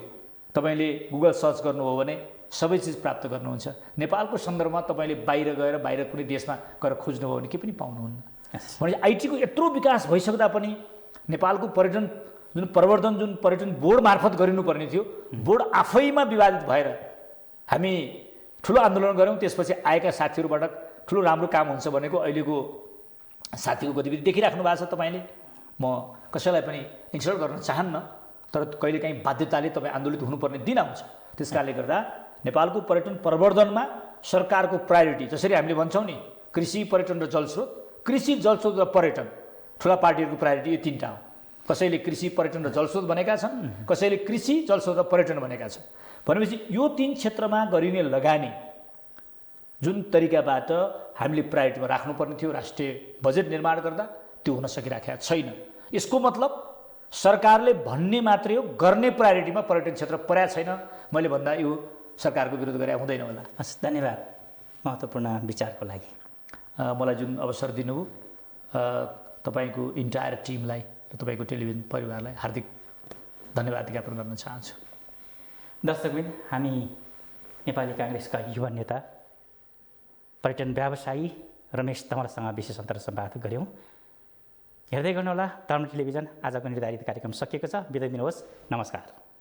तपाईँले गुगल सर्च गर्नुभयो भने सबै चिज प्राप्त गर्नुहुन्छ। नेपालको सन्दर्भमा तपाईँले बाहिर कुनै देशमा गएर खोज्नुभयो भने के पनि पाउनुहुन्न। भने आइटीको यत्रो विकास भइसक्दा पनि नेपालको पर्यटन जुन प्रवर्धन जुन पर्यटन बोर्ड मार्फत गरिनुपर्ने थियो, बोर्ड आफैमा विवादित भएर हामी ठुलो आन्दोलन गऱ्यौँ। त्यसपछि आएका साथीहरूबाट ठुलो राम्रो काम हुन्छ भनेको अहिलेको साथीको गतिविधि देखिराख्नु भएको छ तपाईँले। म कसैलाई पनि इन्सल्ट गर्न चाहन्न, तर कहिलेकाहीँ बाध्यताले तपाईँ आन्दोलित हुनुपर्ने दिन आउँछ। त्यस कारणले गर्दा नेपालको पर्यटन प्रवर्धनमा सरकारको प्रायोरिटी, जसरी हामीले भन्छौँ नि कृषि, पर्यटन र जलस्रोत, कृषि, जलस्रोत र पर्यटन ठुला पार्टीहरूको प्रायोरिटी यो तीनटा हो। कसैले कृषि, पर्यटन र जलस्रोत भनेका छन्, कसैले कृषि, जलस्रोत र पर्यटन भनेका छन्। भनेपछि यो तीन क्षेत्रमा गरिने लगानी जुन तरिकाबाट हामीले प्रायोरिटीमा राख्नुपर्ने थियो राष्ट्रिय बजेट निर्माण गर्दा, त्यो हुन सकिराखेको छैन। यसको मतलब सरकारले भन्ने मात्रै हो, गर्ने प्रायोरिटीमा पर्यटन क्षेत्र परेको छैन। मैले भन्दा यो सरकारको विरोध गरे हुँदैन होला। हस्, धन्यवाद महत्त्वपूर्ण विचारको लागि। मलाई जुन अवसर दिनुभयो तपाईँको इन्टायर टिमलाई र तपाईँको टेलिभिजन परिवारलाई हार्दिक धन्यवाद ज्ञापन गर्न चाहन्छु। दर्शकबिन, हामी नेपाली काङ्ग्रेसका युवा नेता पर्यटन व्यवसायी रमेश तमरसँग विशेष अन्तर्गत संवाद गऱ्यौँ। हेर्दै गर्नुहोला धर्म टेलिभिजन। आजको निर्धारित कार्यक्रम सकिएको छ। बिदा दिनुहोस्। नमस्कार।